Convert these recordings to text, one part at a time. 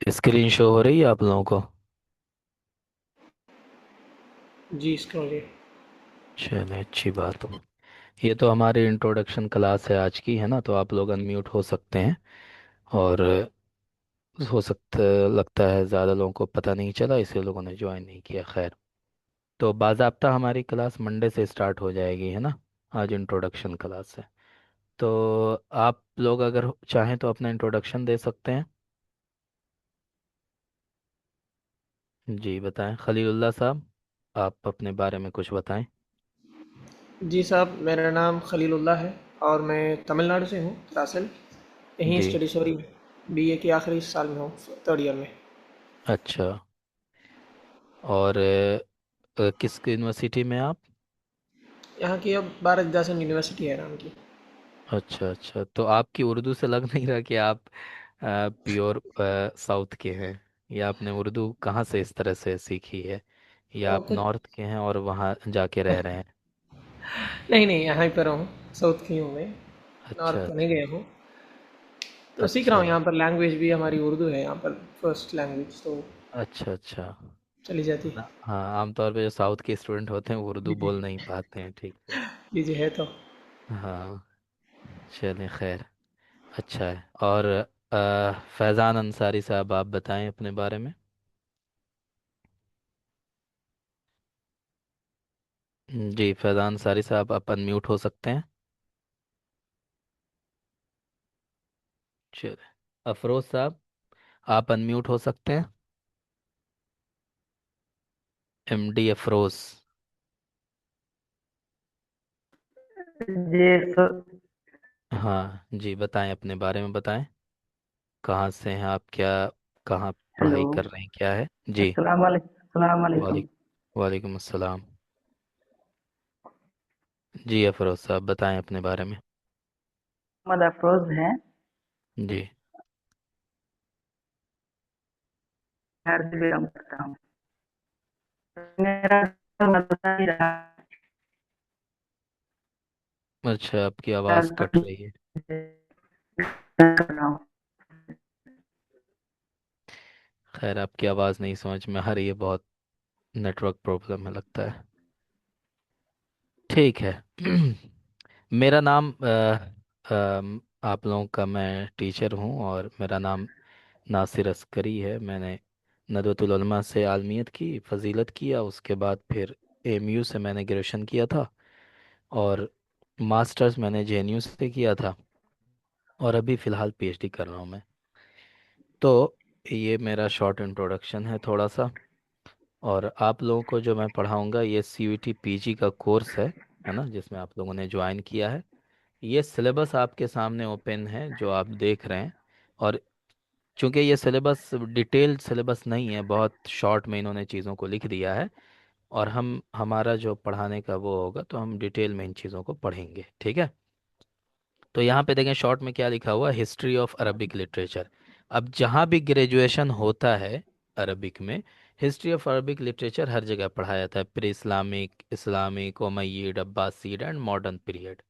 Screen show हो रही है आप लोगों को? जी, इसका मुझे चलिए, अच्छी बात है। ये तो हमारी इंट्रोडक्शन क्लास है आज की, है ना? तो आप लोग अनम्यूट हो सकते हैं। और हो सकता लगता है ज़्यादा लोगों को पता नहीं चला, इसलिए लोगों ने ज्वाइन नहीं किया। खैर, तो बाज़ाब्ता हमारी क्लास मंडे से स्टार्ट हो जाएगी, है ना? आज इंट्रोडक्शन क्लास है। तो आप लोग अगर चाहें तो अपना इंट्रोडक्शन दे सकते हैं। जी बताएं खलीलुल्लाह साहब, आप अपने बारे में कुछ बताएं। जी साहब, मेरा नाम खलीलुल्लाह है और मैं तमिलनाडु से हूँ, दरअसल। यहीं जी। स्टडी सॉरी बीए के आखिरी साल में हूँ, थर्ड ईयर में। अच्छा। और किस यूनिवर्सिटी में आप? यहाँ की अब भारत विद्यासन यूनिवर्सिटी है नाम की। अच्छा अच्छा, तो आपकी उर्दू से लग नहीं रहा कि आप प्योर साउथ के हैं। या आपने उर्दू कहाँ से इस तरह से सीखी है? या आप ओके। नॉर्थ के हैं और वहाँ जाके रह रहे हैं? नहीं नहीं, यहाँ ही पर हूँ, साउथ की हूँ मैं। अच्छा नॉर्थ तो नहीं गया हूँ। तो सीख रहा अच्छा हूँ, यहाँ पर लैंग्वेज भी हमारी उर्दू है, यहाँ पर फर्स्ट लैंग्वेज तो अच्छा अच्छा। चली जाती है। ना हाँ, आमतौर पे जो साउथ के स्टूडेंट होते हैं वो उर्दू जी जी। बोल नहीं पाते हैं ठीक से। जी जी है तो। हाँ। चलिए खैर, अच्छा है। और फैज़ान अंसारी साहब, आप बताएं अपने बारे में। जी फैज़ान अंसारी साहब, आप अनम्यूट हो सकते हैं। चलिए, अफरोज साहब, आप अनम्यूट हो सकते हैं। एमडी अफरोज। जी हाँ जी, बताएं अपने बारे में बताएं। कहाँ से हैं आप, क्या कहाँ हेलो। पढ़ाई कर रहे हैं, क्या है जी? अस्सलाम वालेकुम। वालेकुम अस्सलाम। जी अफरोज साहब, बताएं अपने बारे में। मोहम्मद अफरोज है। जी। बिहार से बिलोंग करता हूँ। मेरा मदरसा ही रहा अच्छा, आपकी आवाज़ कट है, रही है। कर रहा हूँ। खैर, आपकी आवाज़ नहीं समझ में आ रही है, बहुत नेटवर्क प्रॉब्लम है लगता है। ठीक है। मेरा नाम आप लोगों का, मैं टीचर हूँ और मेरा नाम नासिर अस्करी है। मैंने नदवतुल उलमा से आलमियत की, फजीलत किया, उसके बाद फिर एमयू से मैंने ग्रेजुएशन किया था। और मास्टर्स मैंने जेएनयू से किया था। और अभी फ़िलहाल पीएचडी कर रहा हूँ मैं। तो ये मेरा शॉर्ट इंट्रोडक्शन है थोड़ा सा। और आप लोगों को जो मैं पढ़ाऊँगा ये सीयूईटी पीजी का कोर्स है ना, जिसमें आप लोगों ने ज्वाइन किया है। ये सिलेबस आपके सामने ओपन है जो आप देख रहे हैं। और चूंकि ये सिलेबस डिटेल्ड सिलेबस नहीं है, बहुत शॉर्ट में इन्होंने चीज़ों को लिख दिया है। और हम हमारा जो पढ़ाने का वो होगा तो हम डिटेल में इन चीज़ों को पढ़ेंगे, ठीक है? तो यहाँ पे देखें शॉर्ट में क्या लिखा हुआ, हिस्ट्री ऑफ अरबिक लिटरेचर। अब जहाँ भी ग्रेजुएशन होता है अरबिक में, हिस्ट्री ऑफ अरबिक लिटरेचर हर जगह पढ़ाया जाता है। Pre Islamic, Islamic, Umayyad, Abbasid and modern period.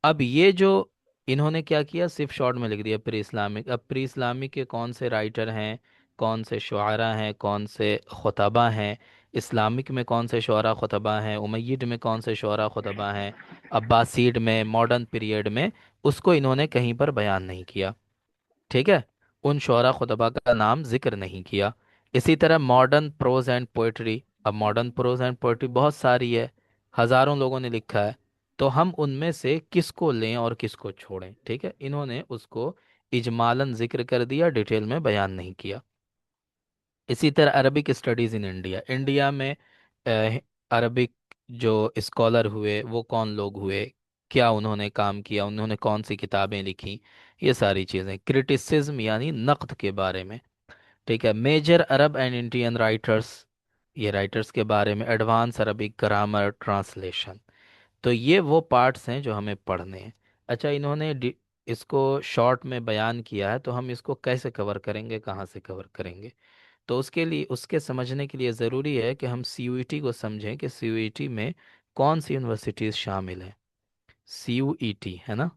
अब ये जो इन्होंने क्या किया, सिर्फ शॉर्ट में लिख दिया प्री इस्लामिक। अब प्री इस्लामिक के कौन से राइटर हैं, कौन से शुआरा हैं, कौन से खुतबा हैं, इस्लामिक में कौन से शुआरा खुतबा हैं, उमय्यद में कौन से शुआरा खुतबा हैं, अब्बासीड में, मॉडर्न पीरियड में, उसको इन्होंने कहीं पर बयान नहीं किया। ठीक है? उन शुअरा खुतबा का नाम जिक्र नहीं किया। इसी तरह मॉडर्न प्रोज एंड पोइट्री, अब मॉडर्न प्रोज एंड पोइट्री बहुत सारी है, हजारों लोगों ने लिखा है। तो हम उनमें से किसको लें और किसको छोड़ें, ठीक है? इन्होंने उसको इजमालन जिक्र कर दिया, डिटेल में बयान नहीं किया। इसी तरह Arabic studies in India, India में अ, अरबिक जो स्कॉलर हुए वो कौन लोग हुए, क्या उन्होंने काम किया, उन्होंने कौन सी किताबें लिखी, ये सारी चीज़ें, क्रिटिसिज्म यानी नक़्द के बारे में। ठीक है? Major Arab and Indian writers, ये राइटर्स के बारे में, एडवांस अरबिक ग्रामर, ट्रांसलेशन। तो ये वो पार्ट्स हैं जो हमें पढ़ने हैं। अच्छा, इन्होंने इसको शॉर्ट में बयान किया है, तो हम इसको कैसे कवर करेंगे, कहाँ से कवर करेंगे? तो उसके लिए, उसके समझने के लिए ज़रूरी है कि हम सीयूईटी को समझें कि सीयूईटी में कौन सी यूनिवर्सिटीज़ शामिल हैं। सीयूईटी, है ना?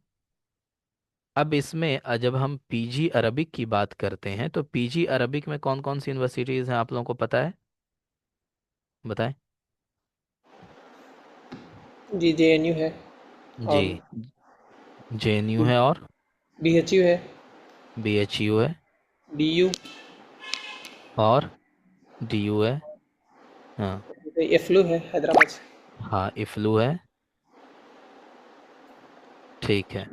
अब इसमें जब हम पीजी अरबिक की बात करते हैं तो पीजी अरबिक में कौन कौन सी यूनिवर्सिटीज़ हैं आप लोगों को पता है? बताएं। जी, जेएनयू है जी। और जेएनयू है और बीएचयू है, बीएचयू है डीयू, और डीयू है। हाँ। एफलू है हैदराबाद से, हाँ, इफ्लू है। ठीक है।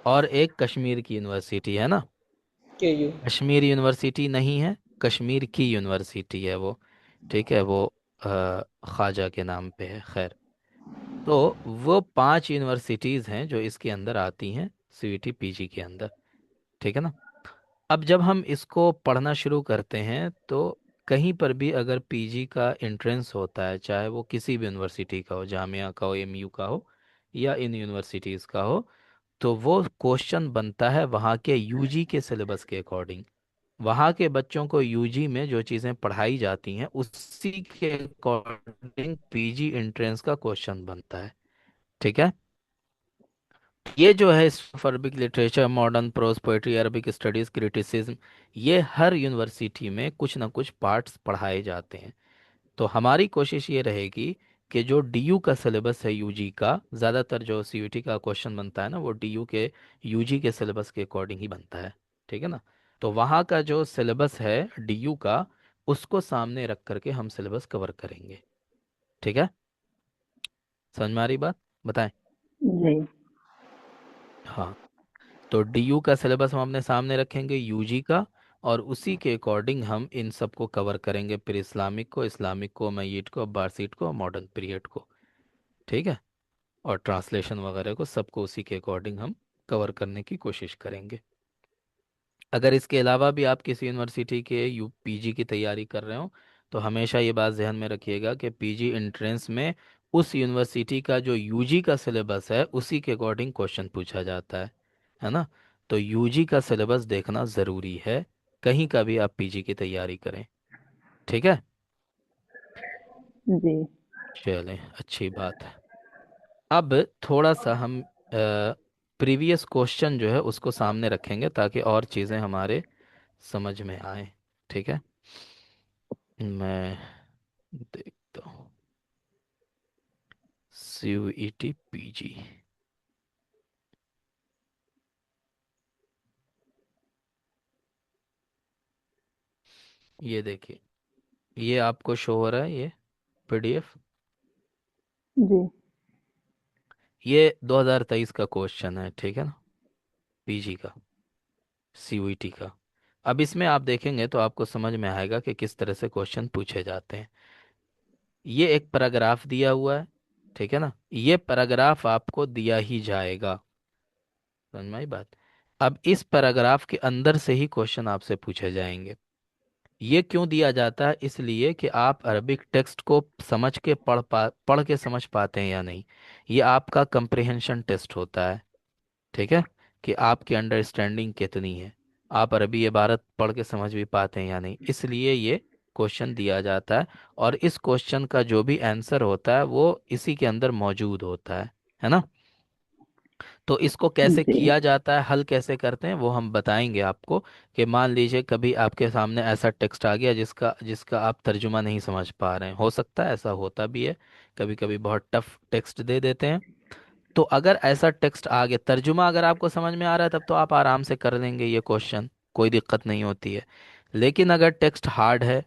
और एक कश्मीर की यूनिवर्सिटी है ना। केयू। कश्मीर यूनिवर्सिटी नहीं है, कश्मीर की यूनिवर्सिटी है वो। ठीक है, वो ख्वाजा के नाम पे है। खैर, तो वो 5 यूनिवर्सिटीज़ हैं जो इसके अंदर आती हैं, सीयूईटी पीजी के अंदर। ठीक है ना। अब जब हम इसको पढ़ना शुरू करते हैं तो कहीं पर भी अगर पीजी का एंट्रेंस होता है, चाहे वो किसी भी यूनिवर्सिटी का हो, जामिया का हो, एमयू का हो, या इन यूनिवर्सिटीज़ का हो, तो वो क्वेश्चन बनता है वहाँ के यूजी के सिलेबस के अकॉर्डिंग। वहाँ के बच्चों को यूजी में जो चीज़ें पढ़ाई जाती हैं उसी के अकॉर्डिंग पीजी एंट्रेंस का क्वेश्चन बनता है। ठीक है। ये जो है Arabic literature, modern prose, poetry, Arabic studies, criticism, ये हर यूनिवर्सिटी में कुछ ना कुछ पार्ट्स पढ़ाए जाते हैं। तो हमारी कोशिश ये रहेगी कि जो डीयू का सिलेबस है यूजी का, ज़्यादातर जो सीयूईटी का क्वेश्चन बनता है ना, वो डीयू के यूजी के सिलेबस के अकॉर्डिंग ही बनता है। ठीक है ना। तो वहाँ का जो सिलेबस है डीयू का, उसको सामने रख करके हम सिलेबस कवर करेंगे। ठीक है। समझ में आ रही बात? बताएं। जी। हाँ। तो डीयू का सिलेबस हम अपने सामने रखेंगे, यूजी का, और उसी के अकॉर्डिंग हम इन सब को कवर करेंगे, फिर इस्लामिक को, मय्यत को, अब्बासिट को, मॉडर्न पीरियड को। ठीक है। और ट्रांसलेशन वगैरह को, सबको उसी के अकॉर्डिंग हम कवर करने की कोशिश करेंगे। अगर इसके अलावा भी आप किसी यूनिवर्सिटी के यू पीजी की तैयारी कर रहे हो, तो हमेशा ये बात ध्यान में रखिएगा कि पीजी एंट्रेंस में उस यूनिवर्सिटी का जो यूजी का सिलेबस है उसी के अकॉर्डिंग क्वेश्चन पूछा जाता है ना। तो यूजी का सिलेबस देखना ज़रूरी है, कहीं का भी आप पीजी की तैयारी करें। ठीक है। जी। चलें, अच्छी बात है। अब थोड़ा सा हम प्रीवियस क्वेश्चन जो है उसको सामने रखेंगे ताकि और चीज़ें हमारे समझ में आए। ठीक है। मैं देखता हूँ। सीयूईटी पीजी, ये देखिए, ये आपको शो हो रहा है ये पीडीएफ। जी। ये 2023 का क्वेश्चन है, ठीक है ना, पीजी का, सीयूईटी का। अब इसमें आप देखेंगे तो आपको समझ में आएगा कि किस तरह से क्वेश्चन पूछे जाते हैं। ये एक पैराग्राफ दिया हुआ है। ठीक है ना। ये पैराग्राफ आपको दिया ही जाएगा। समझ में आई बात? अब इस पैराग्राफ के अंदर से ही क्वेश्चन आपसे पूछे जाएंगे। ये क्यों दिया जाता है? इसलिए कि आप अरबिक टेक्स्ट को समझ के पढ़ के समझ पाते हैं या नहीं। ये आपका कंप्रिहेंशन टेस्ट होता है। ठीक है। कि आपकी अंडरस्टैंडिंग कितनी है, आप अरबी इबारत पढ़ के समझ भी पाते हैं या नहीं, इसलिए ये क्वेश्चन दिया जाता है। और इस क्वेश्चन का जो भी आंसर होता है वो इसी के अंदर मौजूद होता है ना। तो इसको कैसे जी। किया जाता है, हल कैसे करते हैं, वो हम बताएंगे आपको। कि मान लीजिए कभी आपके सामने ऐसा टेक्स्ट आ गया जिसका जिसका आप तर्जुमा नहीं समझ पा रहे हैं, हो सकता है, ऐसा होता भी है। कभी कभी बहुत टफ टेक्स्ट दे देते हैं। तो अगर ऐसा टेक्स्ट आ गया, तर्जुमा अगर आपको समझ में आ रहा है तब तो आप आराम से कर लेंगे ये क्वेश्चन, कोई दिक्कत नहीं होती है। लेकिन अगर टेक्स्ट हार्ड है,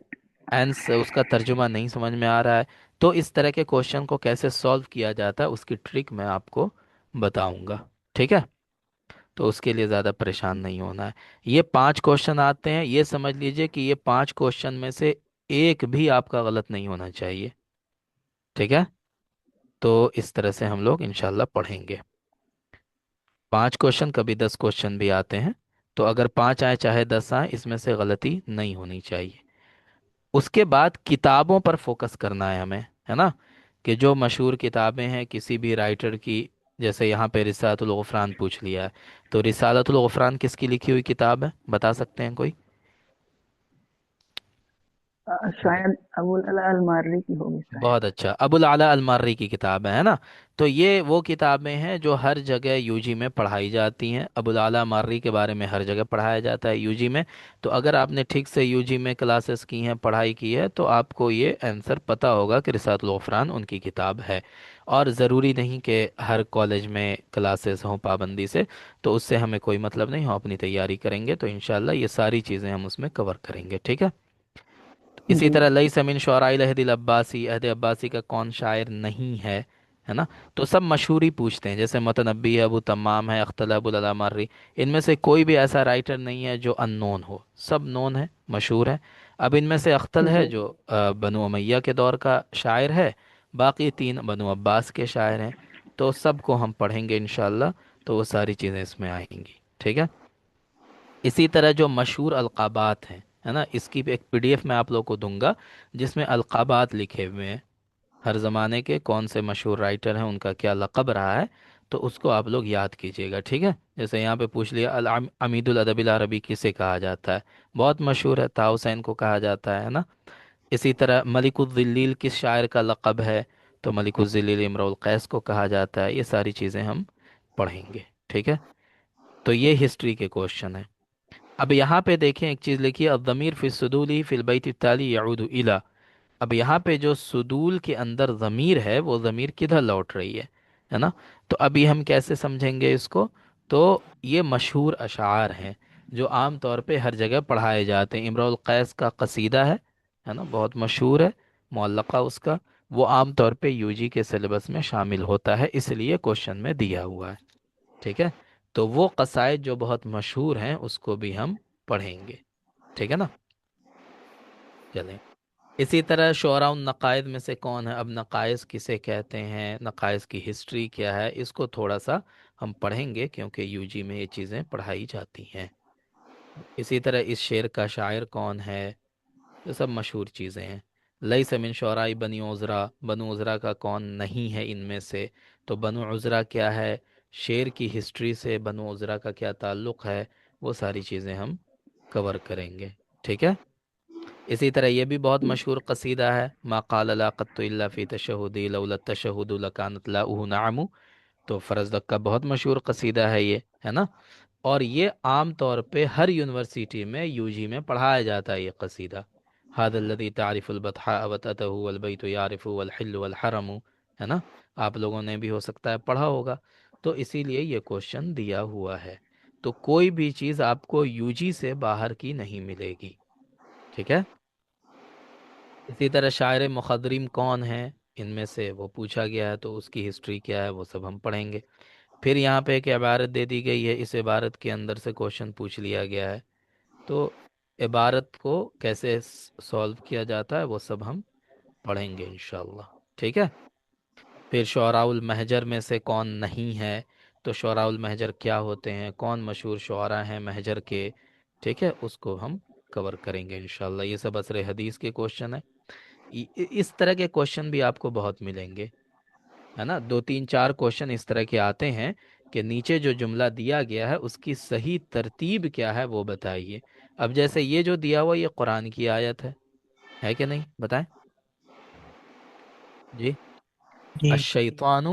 एंड उसका तर्जुमा नहीं समझ में आ रहा है, तो इस तरह के क्वेश्चन को कैसे सॉल्व किया जाता है उसकी ट्रिक मैं आपको बताऊंगा। ठीक है। तो उसके लिए ज़्यादा परेशान नहीं होना है। ये 5 क्वेश्चन आते हैं, ये समझ लीजिए कि ये 5 क्वेश्चन में से एक भी आपका गलत नहीं होना चाहिए। ठीक है। तो इस तरह से हम लोग इंशाल्लाह पढ़ेंगे। 5 क्वेश्चन, कभी 10 क्वेश्चन भी आते हैं। तो अगर 5 आए चाहे 10 आए, इसमें से गलती नहीं होनी चाहिए। उसके बाद किताबों पर फोकस करना है हमें, है ना। कि जो मशहूर किताबें हैं किसी भी राइटर की, जैसे यहाँ पे रिसालतुल गफरान पूछ लिया है, तो रिसालतुल गफरान किसकी लिखी हुई किताब है, बता सकते हैं कोई? शायद अबुल अला अल मार्री की होगी शायद। बहुत अच्छा, अबुल आला अलमारी की किताब है ना। तो ये वो किताबें हैं जो हर जगह यूजी में पढ़ाई जाती हैं। अबुल आला मार्री के बारे में हर जगह पढ़ाया जाता है यूजी में। तो अगर आपने ठीक से यूजी में क्लासेस की हैं, पढ़ाई की है, तो आपको ये आंसर पता होगा कि रिसालतुल गफरान उनकी किताब है। और ज़रूरी नहीं कि हर कॉलेज में क्लासेस हों पाबंदी से, तो उससे हमें कोई मतलब नहीं। हम अपनी तैयारी करेंगे तो इंशाल्लाह ये सारी चीज़ें हम उसमें कवर करेंगे, ठीक है। इसी जी। तरह लई समिन शोराइल अहदिल अब्बासी, अहद अब्बासी का कौन शायर नहीं है ना। तो सब मशहूर ही पूछते हैं, जैसे मतनब्बी है, अबू तम्माम है, अख्तल अबुल अला मर्री। इनमें से कोई भी ऐसा राइटर नहीं है जो अननोन हो, सब नोन है, मशहूर है। अब इनमें से अख्तल है जी। जो बनु उमैया के दौर का शायर है। बाकी तीन बनु अब्बास के शायर हैं। तो सबको हम पढ़ेंगे इंशाल्लाह। तो वो सारी चीज़ें इसमें आएंगी, ठीक है। इसी तरह जो मशहूर अलकाबात हैं, है ना, इसकी भी एक पीडीएफ मैं आप लोग को दूंगा, जिसमें अलकाबात लिखे हुए हैं। हर ज़माने के कौन से मशहूर राइटर हैं, उनका क्या लक़ब रहा है। तो उसको आप लोग याद कीजिएगा, ठीक है। जैसे यहाँ पे पूछ लिया, अल अमीदुल अदबिल अरबी किसे कहा जाता है, बहुत मशहूर है, ताउसेन को कहा जाता है ना। इसी तरह मलिकुज़िल्लील किस शायर का लक़ब है, तो मलिकुज़िल्लील इमरुल कैस को कहा जाता है। ये सारी चीज़ें हम पढ़ेंगे, ठीक है। तो ये हिस्ट्री के क्वेश्चन है। अब यहाँ पे देखें एक चीज लिखिए, अब ज़मीर फिस सुदूली फिल बैत ताली यऊदु इला। अब यहाँ पे जो सुदूल के अंदर ज़मीर है, वो ज़मीर किधर लौट रही है ना। तो अभी हम कैसे समझेंगे इसको। तो ये मशहूर अशार हैं जो आम तौर पे हर जगह पढ़ाए जाते हैं। इमरुल कैस का कसीदा है ना, बहुत मशहूर है, मुअल्लक़ा उसका। वो आम तौर पे यूजी के सिलेबस में शामिल होता है, इसलिए क्वेश्चन में दिया हुआ है, ठीक है। तो वो कसाइद जो बहुत मशहूर हैं उसको भी हम पढ़ेंगे, ठीक है ना। चलें। इसी तरह शुअरा नकायद में से कौन है, अब नकायस किसे कहते हैं, नकायस की हिस्ट्री क्या है, इसको थोड़ा सा हम पढ़ेंगे, क्योंकि यूजी में ये चीज़ें पढ़ाई जाती हैं। इसी तरह इस शेर का शायर कौन है, ये सब मशहूर चीज़ें हैं। लई समिन शौराई बनी उज़रा, बनु उज़रा का कौन नहीं है इनमें से। तो बनु उज़रा क्या है, शेर की हिस्ट्री से बनु उज़रा का क्या ताल्लुक़ है, वो सारी चीज़ें हम कवर करेंगे, ठीक है। इसी तरह ये भी बहुत मशहूर कसीदा है, मा क़ाल ला क़त्तु इल्ला फ़ी तशहुदी लौला तशहुदु लकानत लाउहु नअमु। तो फरज़दक का बहुत मशहूर कसीदा है ये, है ना। और ये आम तौर पे हर यूनिवर्सिटी में यूजी में पढ़ाया जाता है ये कसीदा। हादल्लज़ी तारिफ़ुल बतहा वतअतहु वल बैतु यारिफ़ु वल हिल्लु वल हरमु, है ना। आप लोगों ने भी हो सकता है पढ़ा होगा। तो इसीलिए ये क्वेश्चन दिया हुआ है। तो कोई भी चीज़ आपको यूजी से बाहर की नहीं मिलेगी, ठीक है। इसी तरह शायर मुखदरिम कौन है, इनमें से वो पूछा गया है, तो उसकी हिस्ट्री क्या है वो सब हम पढ़ेंगे। फिर यहाँ पे एक इबारत दे दी गई है, इस इबारत के अंदर से क्वेश्चन पूछ लिया गया है। तो इबारत को कैसे सॉल्व किया जाता है वो सब हम पढ़ेंगे इंशाल्लाह, ठीक है। फिर शुअराउल महजर में से कौन नहीं है, तो शुअराउल महजर क्या होते हैं, कौन मशहूर शुअरा हैं महजर के, ठीक है, उसको हम कवर करेंगे इंशाल्लाह। ये सब असर हदीस के क्वेश्चन है। इस तरह के क्वेश्चन भी आपको बहुत मिलेंगे, है ना। दो तीन चार क्वेश्चन इस तरह के आते हैं कि नीचे जो जुमला दिया गया है उसकी सही तरतीब क्या है वो बताइए। अब जैसे ये जो दिया हुआ ये कुरान की आयत है कि नहीं, बताएं जी। जी। अश्शैतानु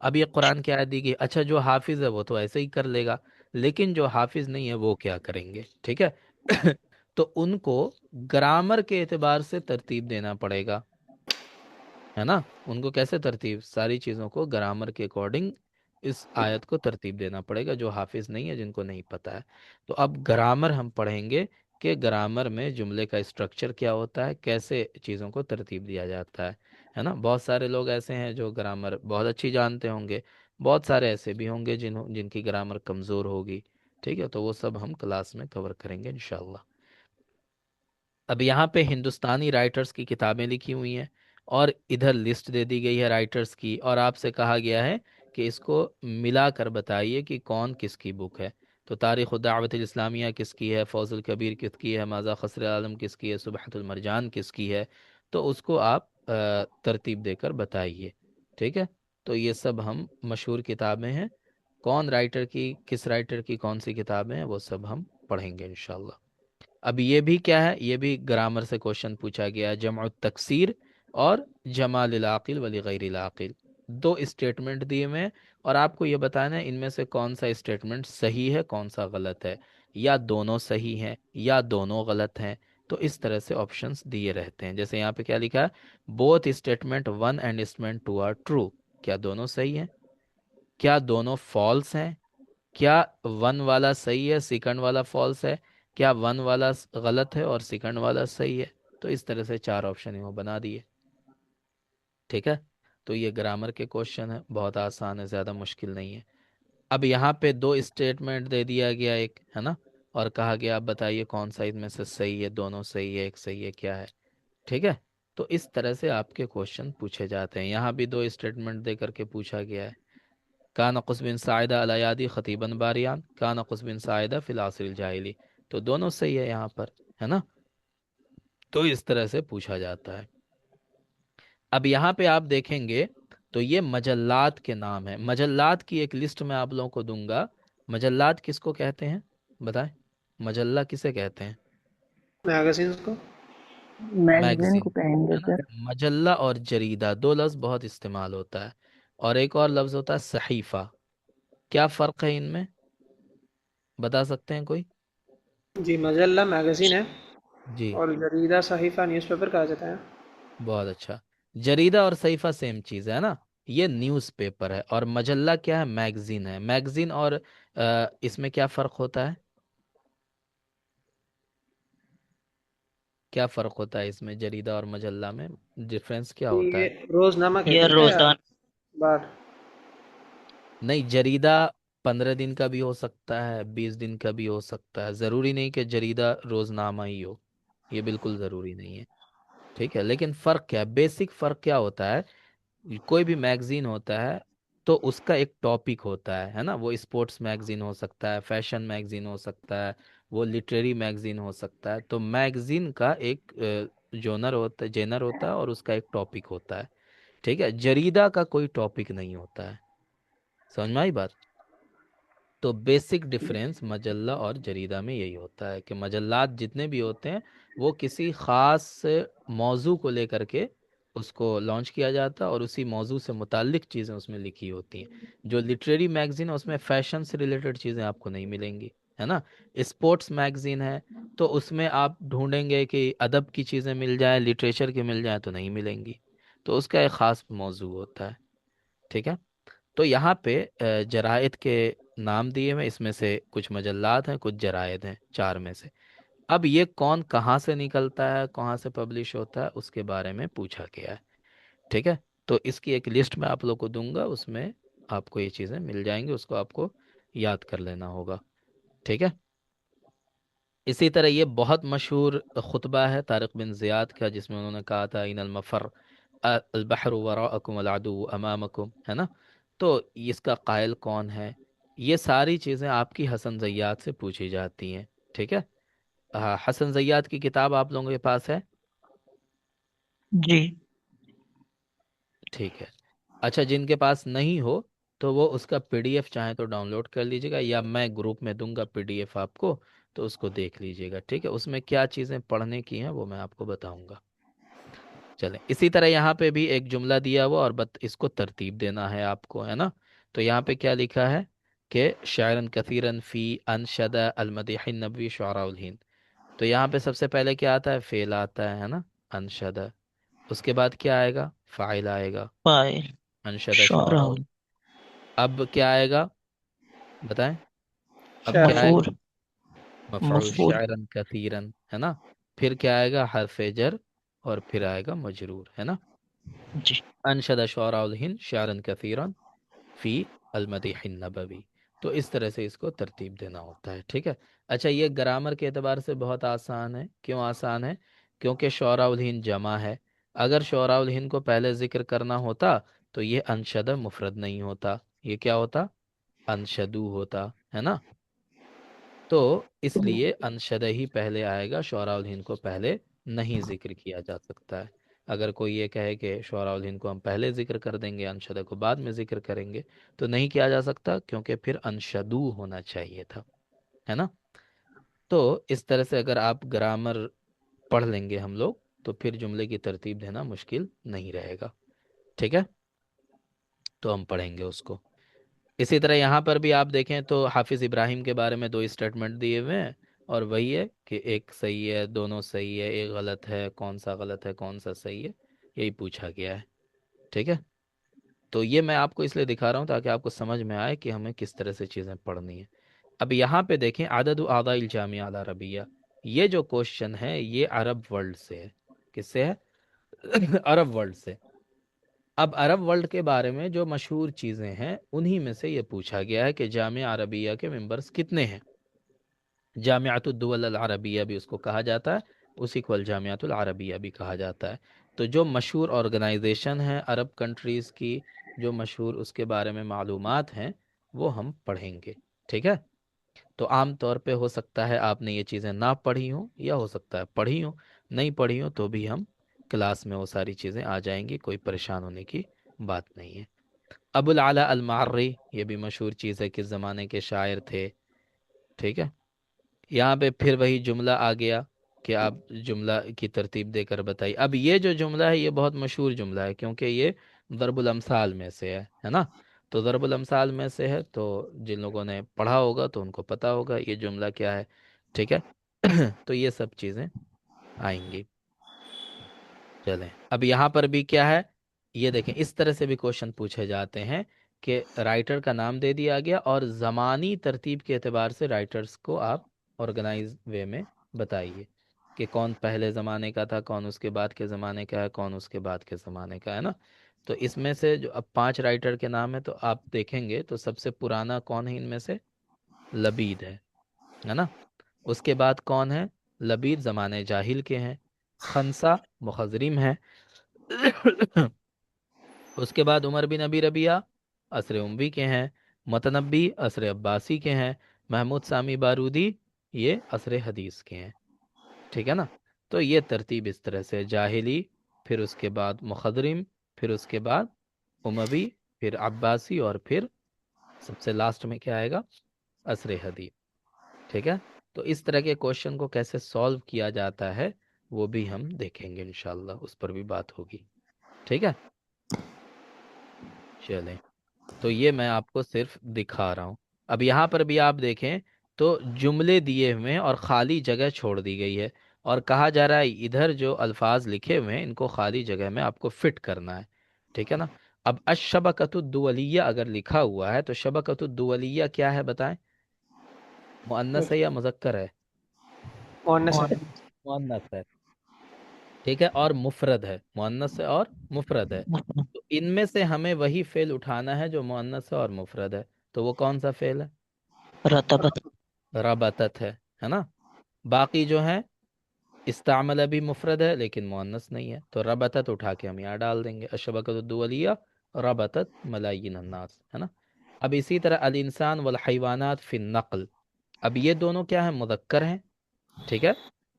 अब ये कुरान की आयत दी गई, अच्छा जो हाफिज है वो तो ऐसे ही कर लेगा, लेकिन जो हाफिज नहीं है वो क्या करेंगे, ठीक है। तो उनको ग्रामर के एतबार से तरतीब देना पड़ेगा, है ना। उनको कैसे तरतीब, सारी चीज़ों को ग्रामर के अकॉर्डिंग इस आयत को तरतीब देना पड़ेगा, जो हाफिज नहीं है, जिनको नहीं पता है। तो अब ग्रामर हम पढ़ेंगे कि ग्रामर में जुमले का स्ट्रक्चर क्या होता है, कैसे चीज़ों को तरतीब दिया जाता है ना। बहुत सारे लोग ऐसे हैं जो ग्रामर बहुत अच्छी जानते होंगे, बहुत सारे ऐसे भी होंगे जिनकी ग्रामर कमज़ोर होगी, ठीक है। तो वो सब हम क्लास में कवर करेंगे इंशाल्लाह। अब यहाँ पे हिंदुस्तानी राइटर्स की किताबें लिखी हुई हैं, और इधर लिस्ट दे दी गई है राइटर्स की, और आपसे कहा गया है कि इसको मिला कर बताइए कि कौन किसकी बुक है। तो तारीख़ दावत इस्लामिया किसकी है, फौजुल कबीर किसकी है, माज़ा खसर आलम किसकी है, सुबहतुल मरजान किसकी है। तो उसको आप तरतीब देकर बताइए, ठीक है। तो ये सब हम मशहूर किताबें हैं, कौन राइटर की, किस राइटर की कौन सी किताबें हैं, वो सब हम पढ़ेंगे इंशाल्लाह। अब ये भी क्या है, ये भी ग्रामर से क्वेश्चन पूछा गया है। जमउ तकसीर और जमाल आकिल वली गैरिल आकिल, दो स्टेटमेंट दिए हुए हैं और आपको ये बताना है इनमें से कौन सा स्टेटमेंट सही है कौन सा गलत है, या दोनों सही हैं या दोनों गलत हैं। तो इस तरह से ऑप्शंस दिए रहते हैं। जैसे यहाँ पे क्या लिखा है, both statement one and statement two are true, क्या दोनों सही हैं, क्या दोनों फॉल्स हैं, क्या वन वाला सही है सेकंड वाला फॉल्स है, क्या वन वाला गलत है और सेकंड वाला सही है। तो इस तरह से चार ऑप्शन यहाँ बना दिए। ठीक है, तो ये ग्रामर के क्वेश्चन है, बहुत आसान है, ज़्यादा मुश्किल नहीं है। अब यहाँ पे दो स्टेटमेंट दे दिया गया एक, है ना, और कहा गया आप बताइए कौन सा इनमें से सही है, दोनों सही है, एक सही है, क्या है। ठीक है, तो इस तरह से आपके क्वेश्चन पूछे जाते हैं। यहाँ भी दो स्टेटमेंट दे करके पूछा गया है। कान कुस बिन साइदा अलायादी खतीबन बारियान, कान कुस बिन साइदा फिल आसिल जाहिली, तो दोनों सही है यहाँ पर, है ना। तो इस तरह से पूछा जाता है। अब यहाँ पे आप देखेंगे तो ये मजल्लात के नाम है। मजल्लात की एक लिस्ट मैं आप लोगों को दूंगा। मजल्लात किसको कहते हैं बताएं, मजल्ला किसे कहते हैं। मैगजीन्स को। मैगजीन मैगजीन, को कहेंगे है ना। सर। मजल्ला और जरीदा दो लफ्ज बहुत इस्तेमाल होता है, और एक और लफ्ज होता है सहीफा। क्या फ़र्क है इनमें, बता सकते हैं कोई। जी, मजल्ला मैगज़ीन है जी, और जरीदा सहीफ़ा न्यूज़पेपर कहा जाता है। बहुत अच्छा। जरीदा और सहीफा सेम चीज़ है ना, ये न्यूज़पेपर है, और मजल्ला क्या है, मैगजीन है। मैगजीन और इसमें क्या फ़र्क होता है, क्या फ़र्क होता है इसमें, जरीदा और मजल्ला में डिफरेंस क्या जी, होता ये है। रोज़नामा कहते ये हैं क्या या रोजाना। अखबार? नहीं, जरीदा 15 दिन का भी हो सकता है, 20 दिन का भी हो सकता है, ज़रूरी नहीं कि जरीदा रोज़नामा ही हो, ये बिल्कुल ज़रूरी नहीं है। ठीक है, लेकिन फ़र्क क्या है, बेसिक फ़र्क क्या होता है, कोई भी मैगजीन होता है तो उसका एक टॉपिक होता है ना। वो स्पोर्ट्स मैगजीन हो सकता है, फैशन मैगजीन हो सकता है, वो लिटरेरी मैगजीन हो सकता है। तो मैगजीन का एक जोनर होता है, जेनर होता है, और उसका एक टॉपिक होता है। ठीक है, जरीदा का कोई टॉपिक नहीं होता है। समझ में आई बात। तो बेसिक डिफरेंस मजल्ला और जरीदा में यही होता है कि मजल्लात जितने भी होते हैं वो किसी ख़ास मौजू को लेकर के उसको लॉन्च किया जाता है, और उसी मौजू से मुताल्लिक चीज़ें उसमें लिखी होती हैं। जो लिटरेरी मैगज़ीन है उसमें फ़ैशन से रिलेटेड चीज़ें आपको नहीं मिलेंगी, है ना। स्पोर्ट्स मैगज़ीन है तो उसमें आप ढूंढेंगे कि अदब की चीज़ें मिल जाए, लिटरेचर की मिल जाए, तो नहीं मिलेंगी। तो उसका एक ख़ास मौजू होता है। ठीक है, तो यहाँ पे जरायद के नाम दिए हुए, इसमें से कुछ मजल्लात हैं कुछ जरायद हैं, चार में से। अब ये कौन कहाँ से निकलता है, कहाँ से पब्लिश होता है, उसके बारे में पूछा गया है। ठीक है, तो इसकी एक लिस्ट मैं आप लोग को दूंगा, उसमें आपको ये चीज़ें मिल जाएंगी, उसको आपको याद कर लेना होगा। ठीक है, इसी तरह ये बहुत मशहूर खुतबा है तारिक बिन ज़ियाद का, जिसमें उन्होंने कहा था इनल मफर अलबहर वराअकुम अलादु अमामकुम, है ना। तो इसका कायल कौन है, ये सारी चीज़ें आपकी हसन ज़ैयाद से पूछी जाती हैं। ठीक है, हसन ज़ैयाद की किताब आप लोगों के पास है। जी। ठीक है, अच्छा, जिनके पास नहीं हो तो वो उसका पीडीएफ चाहे तो डाउनलोड कर लीजिएगा, या मैं ग्रुप में दूंगा पीडीएफ आपको, तो उसको देख लीजिएगा। ठीक है, उसमें क्या चीज़ें पढ़ने की हैं वो मैं आपको बताऊंगा। चलें, इसी तरह यहाँ पे भी एक जुमला दिया हुआ, और इसको तरतीब देना है आपको, है ना। तो यहाँ पे क्या लिखा है कि शायरन कसीरन फ़ी अनशदा अलमदीहिन नबवी शुअराउल हिंद। तो यहाँ पे सबसे पहले क्या आता है, फेल आता है ना, अनशदा। उसके बाद क्या आएगा, फ़ाइल आएगा, फाइल। अनशदा शुअराउल। शौराउल। अब क्या आएगा बताएं, अब क्या शायरी। आएगा, मफूल। मफ़ऊल मफूल। शायरन कसीरन, है ना। फिर क्या आएगा, हरफ जर, और फिर आएगा मजरूर, है ना। जी। अनशदा शुअराउल हिंद शायरन कसीरन फी अलमदीह नबवी। तो इस तरह से इसको तरतीब देना होता है। ठीक है, अच्छा, ये ग्रामर के एतबार से बहुत आसान है। क्यों आसान है, क्योंकि शौराउल हिंद जमा है। अगर शौराउल हिंद को पहले जिक्र करना होता तो ये अनशद मुफरद नहीं होता, ये क्या होता, अनशदू होता, है ना। तो इसलिए अनशद ही पहले आएगा, शौराउल हिंद को पहले नहीं जिक्र किया जा सकता है। अगर कोई ये कहे कि शुअराउल हिंद को हम पहले जिक्र कर देंगे, अनशदा को बाद में जिक्र करेंगे, तो नहीं किया जा सकता, क्योंकि फिर अनशदू होना चाहिए था, है ना। तो इस तरह से अगर आप ग्रामर पढ़ लेंगे हम लोग, तो फिर जुमले की तरतीब देना मुश्किल नहीं रहेगा। ठीक है, तो हम पढ़ेंगे उसको। इसी तरह यहाँ पर भी आप देखें तो हाफिज़ इब्राहिम के बारे में दो स्टेटमेंट दिए हुए हैं, और वही है कि एक सही है, दोनों सही है, एक गलत है, कौन सा गलत है कौन सा सही है, यही पूछा गया है। ठीक है, तो ये मैं आपको इसलिए दिखा रहा हूँ ताकि आपको समझ में आए कि हमें किस तरह से चीज़ें पढ़नी है। अब यहाँ पे देखें, आदद आदाइल जामिया अल अरबिया, ये जो क्वेश्चन है ये अरब वर्ल्ड से है। किससे है? अरब वर्ल्ड से। अब अरब वर्ल्ड के बारे में जो मशहूर चीज़ें हैं उन्हीं में से ये पूछा गया है कि जामिया अरबिया के मेंबर्स कितने हैं। जामियातुद दुवल अल अरबिया भी उसको कहा जाता है, उसी को अल जामियातुल अरबिया भी कहा जाता है। तो जो मशहूर ऑर्गेनाइजेशन है अरब कंट्रीज़ की, जो मशहूर उसके बारे में मालूमात हैं, वो हम पढ़ेंगे। ठीक है, तो आम तौर पे हो सकता है आपने ये चीज़ें ना पढ़ी हो, या हो सकता है पढ़ी हो। नहीं पढ़ी हो तो भी हम क्लास में वो सारी चीज़ें आ जाएंगी, कोई परेशान होने की बात नहीं है। अबुल आला अल मार्री, ये भी मशहूर चीज़ है, किस ज़माने के शायर थे। ठीक है, यहाँ पे फिर वही जुमला आ गया कि आप जुमला की तरतीब देकर बताइए। अब ये जो जुमला है ये बहुत मशहूर जुमला है, क्योंकि ये ज़रबुल अमसाल में से है ना। तो ज़रबुल अमसाल में से है, तो जिन लोगों ने पढ़ा होगा तो उनको पता होगा ये जुमला क्या है। ठीक है, तो ये सब चीज़ें आएंगी। चलें, अब यहाँ पर भी क्या है, ये देखें, इस तरह से भी क्वेश्चन पूछे जाते हैं कि राइटर का नाम दे दिया गया और ज़मानी तरतीब के एतबार से राइटर्स को आप ऑर्गेनाइज वे में बताइए कि कौन पहले ज़माने का था, कौन उसके बाद के ज़माने का है, कौन उसके बाद के ज़माने का है ना। तो इसमें से जो अब 5 राइटर के नाम है, तो आप देखेंगे तो सबसे पुराना कौन है इनमें से? लबीद है ना। उसके बाद कौन है? लबीद ज़माने जाहिल के हैं। खंसा मुखज़रिम है। उसके बाद उमर बिन अबी रबिया असर उमवी के हैं। मतनब्बी असर अब्बासी के हैं। महमूद सामी बारूदी ये असर हदीस के हैं। ठीक है ना। तो ये तरतीब इस तरह से, जाहिली, फिर उसके बाद मुखदरिम, फिर उसके बाद उमवी, फिर अब्बासी, और फिर सबसे लास्ट में क्या आएगा? असर हदीस। ठीक है, तो इस तरह के क्वेश्चन को कैसे सॉल्व किया जाता है वो भी हम देखेंगे इंशाल्लाह, उस पर भी बात होगी। ठीक है, चलें, तो ये मैं आपको सिर्फ दिखा रहा हूँ। अब यहाँ पर भी आप देखें तो जुमले दिए हुए हैं और खाली जगह छोड़ दी गई है, और कहा जा रहा है इधर जो अल्फाज लिखे हुए हैं इनको खाली जगह में आपको फिट करना है। ठीक है ना। अब अशबकतुद्दुवलिया अगर लिखा हुआ है तो शबकतुद्दुवलिया क्या है बताएं? मुअन्नस है या मुज़क्कर है? मुअन्नस है। मुअन्नस है। ठीक है, और मुफरद है, मुअन्नस है और मुफरद है। तो इनमें से हमें वही फेल उठाना है जो मुअन्नस है और मुफरद है। तो वो कौन सा फेल है? रतबत। रबतत है ना। बाकी जो है, इस्तामल भी मुफरद है लेकिन मुअन्नस नहीं है, तो रबतत उठा के हम यहाँ डाल देंगे, अशबकतुद्दुवलिया रबतत मलायिन अन्नास, है ना। अब इसी तरह अल इंसान वल हैवानात फिन नक़ल, अब ये दोनों क्या है? मुज़क्कर हैं। ठीक है,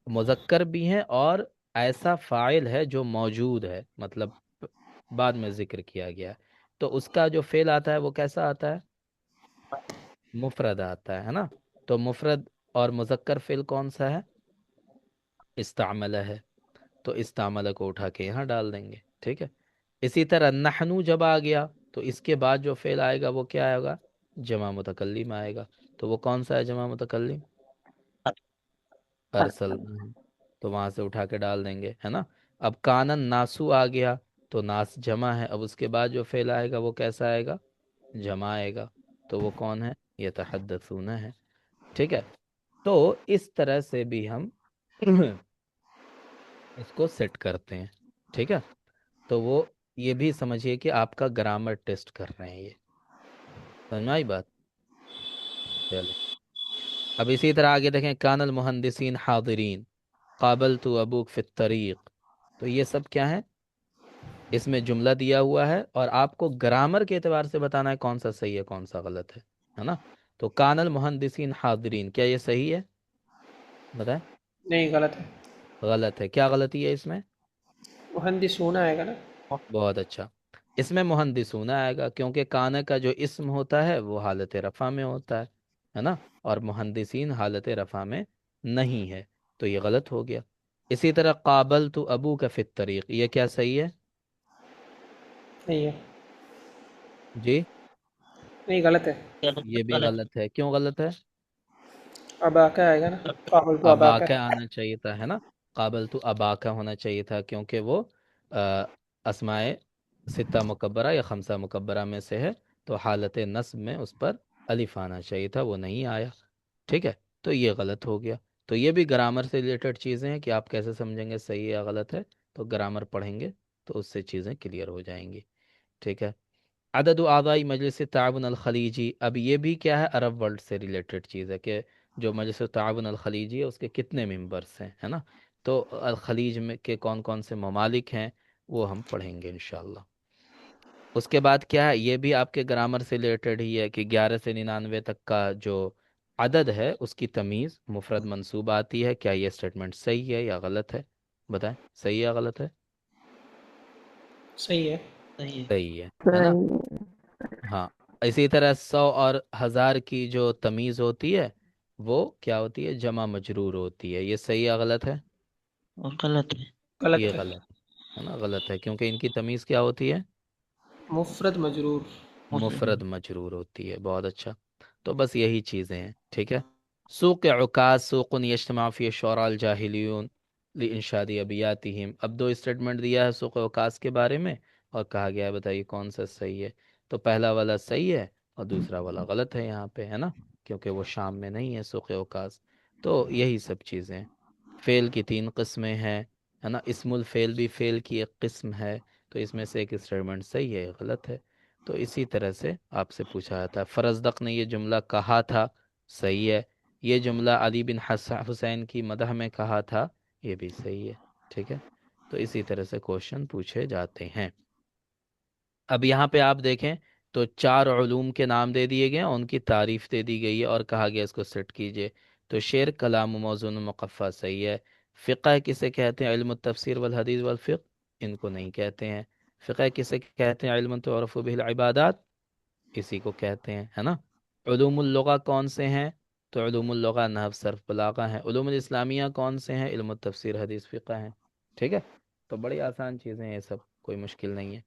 मुज़क्कर भी हैं, और ऐसा फ़ाइल है जो मौजूद है, मतलब बाद में जिक्र किया गया है। तो उसका जो फेल आता है वो कैसा आता है? मुफरद आता है ना। तो मुफरद और मुज़क्कर फेल कौन सा है? इस्तामला है। तो इस्तामला को उठा के यहाँ डाल देंगे। ठीक है, इसी तरह नहनु जब आ गया तो इसके बाद जो फेल आएगा वो क्या आएगा? जमा मुतकल्लिम आएगा। तो वो कौन सा है जमा मुतकल्लिम? अरसल। तो वहां से उठा के डाल देंगे, है ना। अब कानन नासु आ गया, तो नास जमा है, अब उसके बाद जो फेल आएगा वो कैसा आएगा? जमा आएगा। तो वो कौन है? ये तहद्दसूना है। ठीक है, तो इस तरह से भी हम इसको सेट करते हैं। ठीक है, तो वो ये भी समझिए कि आपका ग्रामर टेस्ट कर रहे हैं ये। समझ में आई बात? चले, अब इसी तरह आगे देखें, कानल मुहंदिसीन हादिरीन, काबल तु अबूक फित तरीक। तो ये सब क्या है? इसमें जुमला दिया हुआ है और आपको ग्रामर के एतबार से बताना है कौन सा सही है कौन सा गलत है ना। तो कानल मुहंदिसीन हादिरीन, क्या ये सही है? बताएं। नहीं, गलत है। गलत है। क्या गलती है इसमें? मुहंदिसून आएगा ना? बहुत अच्छा। इसमें मुहंदिसूना आएगा क्योंकि काना का जो इस्म होता है वो हालत रफ़ा में होता है ना। और मुहंदिसीन हालत रफ़ा में नहीं है, तो ये गलत हो गया। इसी तरह काबल तो अबू का फित तरीक, ये क्या सही है? नहीं है। जी। नहीं, गलत है। गलत ये भी गलत। गलत है, क्यों गलत है? अब आका आएगा ना? काबल तो अब आका। अबाका आना चाहिए था, है ना। काबल तो अबाका होना चाहिए था क्योंकि वो अ, अस्माए सित्ता मुकब्बरा या खमसा मुकब्बरा में से है। तो हालत नस्ब में उस पर अलिफ आना चाहिए था, वो नहीं आया। ठीक है, तो ये गलत हो गया। तो ये भी ग्रामर से रिलेटेड चीज़ें हैं कि आप कैसे समझेंगे सही है या गलत है। तो ग्रामर पढ़ेंगे तो उससे चीज़ें क्लियर हो जाएंगी। ठीक है। अदद आज़ाई मजलिस ताउन अल खलीजी, अब ये भी क्या है, अरब वर्ल्ड से रिलेटेड चीज़ है कि जो मजलिस ताउन अल खलीजी है उसके कितने मेंबर्स हैं, है ना। तो अल खलीज में के कौन कौन से ममालिक हैं वो हम पढ़ेंगे इंशाल्लाह। उसके बाद क्या है, ये भी आपके ग्रामर से रिलेटेड ही है कि 11 से 99 तक का जो अदद है उसकी तमीज़ मुफरद मंसूब आती है। क्या ये स्टेटमेंट सही है या गलत है? बताएं, सही है या गलत है? सही है। सही है। सही है ना। सही। हाँ। इसी तरह 100 और 1000 की जो तमीज़ होती है वो क्या होती है, जमा मजरूर होती है। ये सही या गलत है? और गलत है। गलत ये है। गलत है ना, गलत है क्योंकि इनकी तमीज़ क्या होती है, मुफरद मजरूर। मुफरद मजरूर होती है। बहुत अच्छा। तो बस यही चीज़ें हैं, ठीक है। सूक़ उकास सूक़ुन यज्तमा फ़ीह शुअराअल जाहिलियून लिइंशादी अबियातिहिम, अब दो स्टेटमेंट दिया है सूक़ उकास के बारे में और कहा गया है बताइए कौन सा सही है। तो पहला वाला सही है और दूसरा वाला गलत है यहाँ पे, है ना, क्योंकि वो शाम में नहीं है सूक़ उकास। तो यही सब चीज़ें हैं। फ़ेल की 3 किस्में हैं, है ना। इस्मुल फ़ेल भी फ़ेल की एक किस्म है। तो इसमें से एक स्टेटमेंट सही है, एक गलत है। तो इसी तरह से आपसे पूछा जाता है। फरजदक ने ये जुमला कहा था, सही है। ये जुमला अली बिन हुसैन की मदह में कहा था, ये भी सही है। ठीक है। तो इसी तरह से क्वेश्चन पूछे जाते हैं। अब यहाँ पे आप देखें तो 4 उलूम के नाम दे दिए गए हैं, उनकी तारीफ दे दी गई है और कहा गया इसको सेट कीजिए। तो शेर कलाम मौज़ून मुक़फ़्फ़ा सही है। फ़िक़्ह किसे कहते हैं, इल्म तफ़सीर वल हदीस वल फ़िक़्ह, इनको नहीं कहते हैं। फ़िक़्ह किसे कहते हैं, इल्म तुअरफ़ु बिहिल इबादात, इसी को कहते हैं, है ना। उलूमुल लुगा कौन से हैं, तो उलूमुल लुगा नहव सर्फ बलागा हैं। उलूमुल इस्लामिया कौन से हैं, इल्म तफ़सीर हदीस फ़िक़्ह हैं। ठीक है। तो बड़ी आसान चीज़ें हैं ये सब, कोई मुश्किल नहीं है।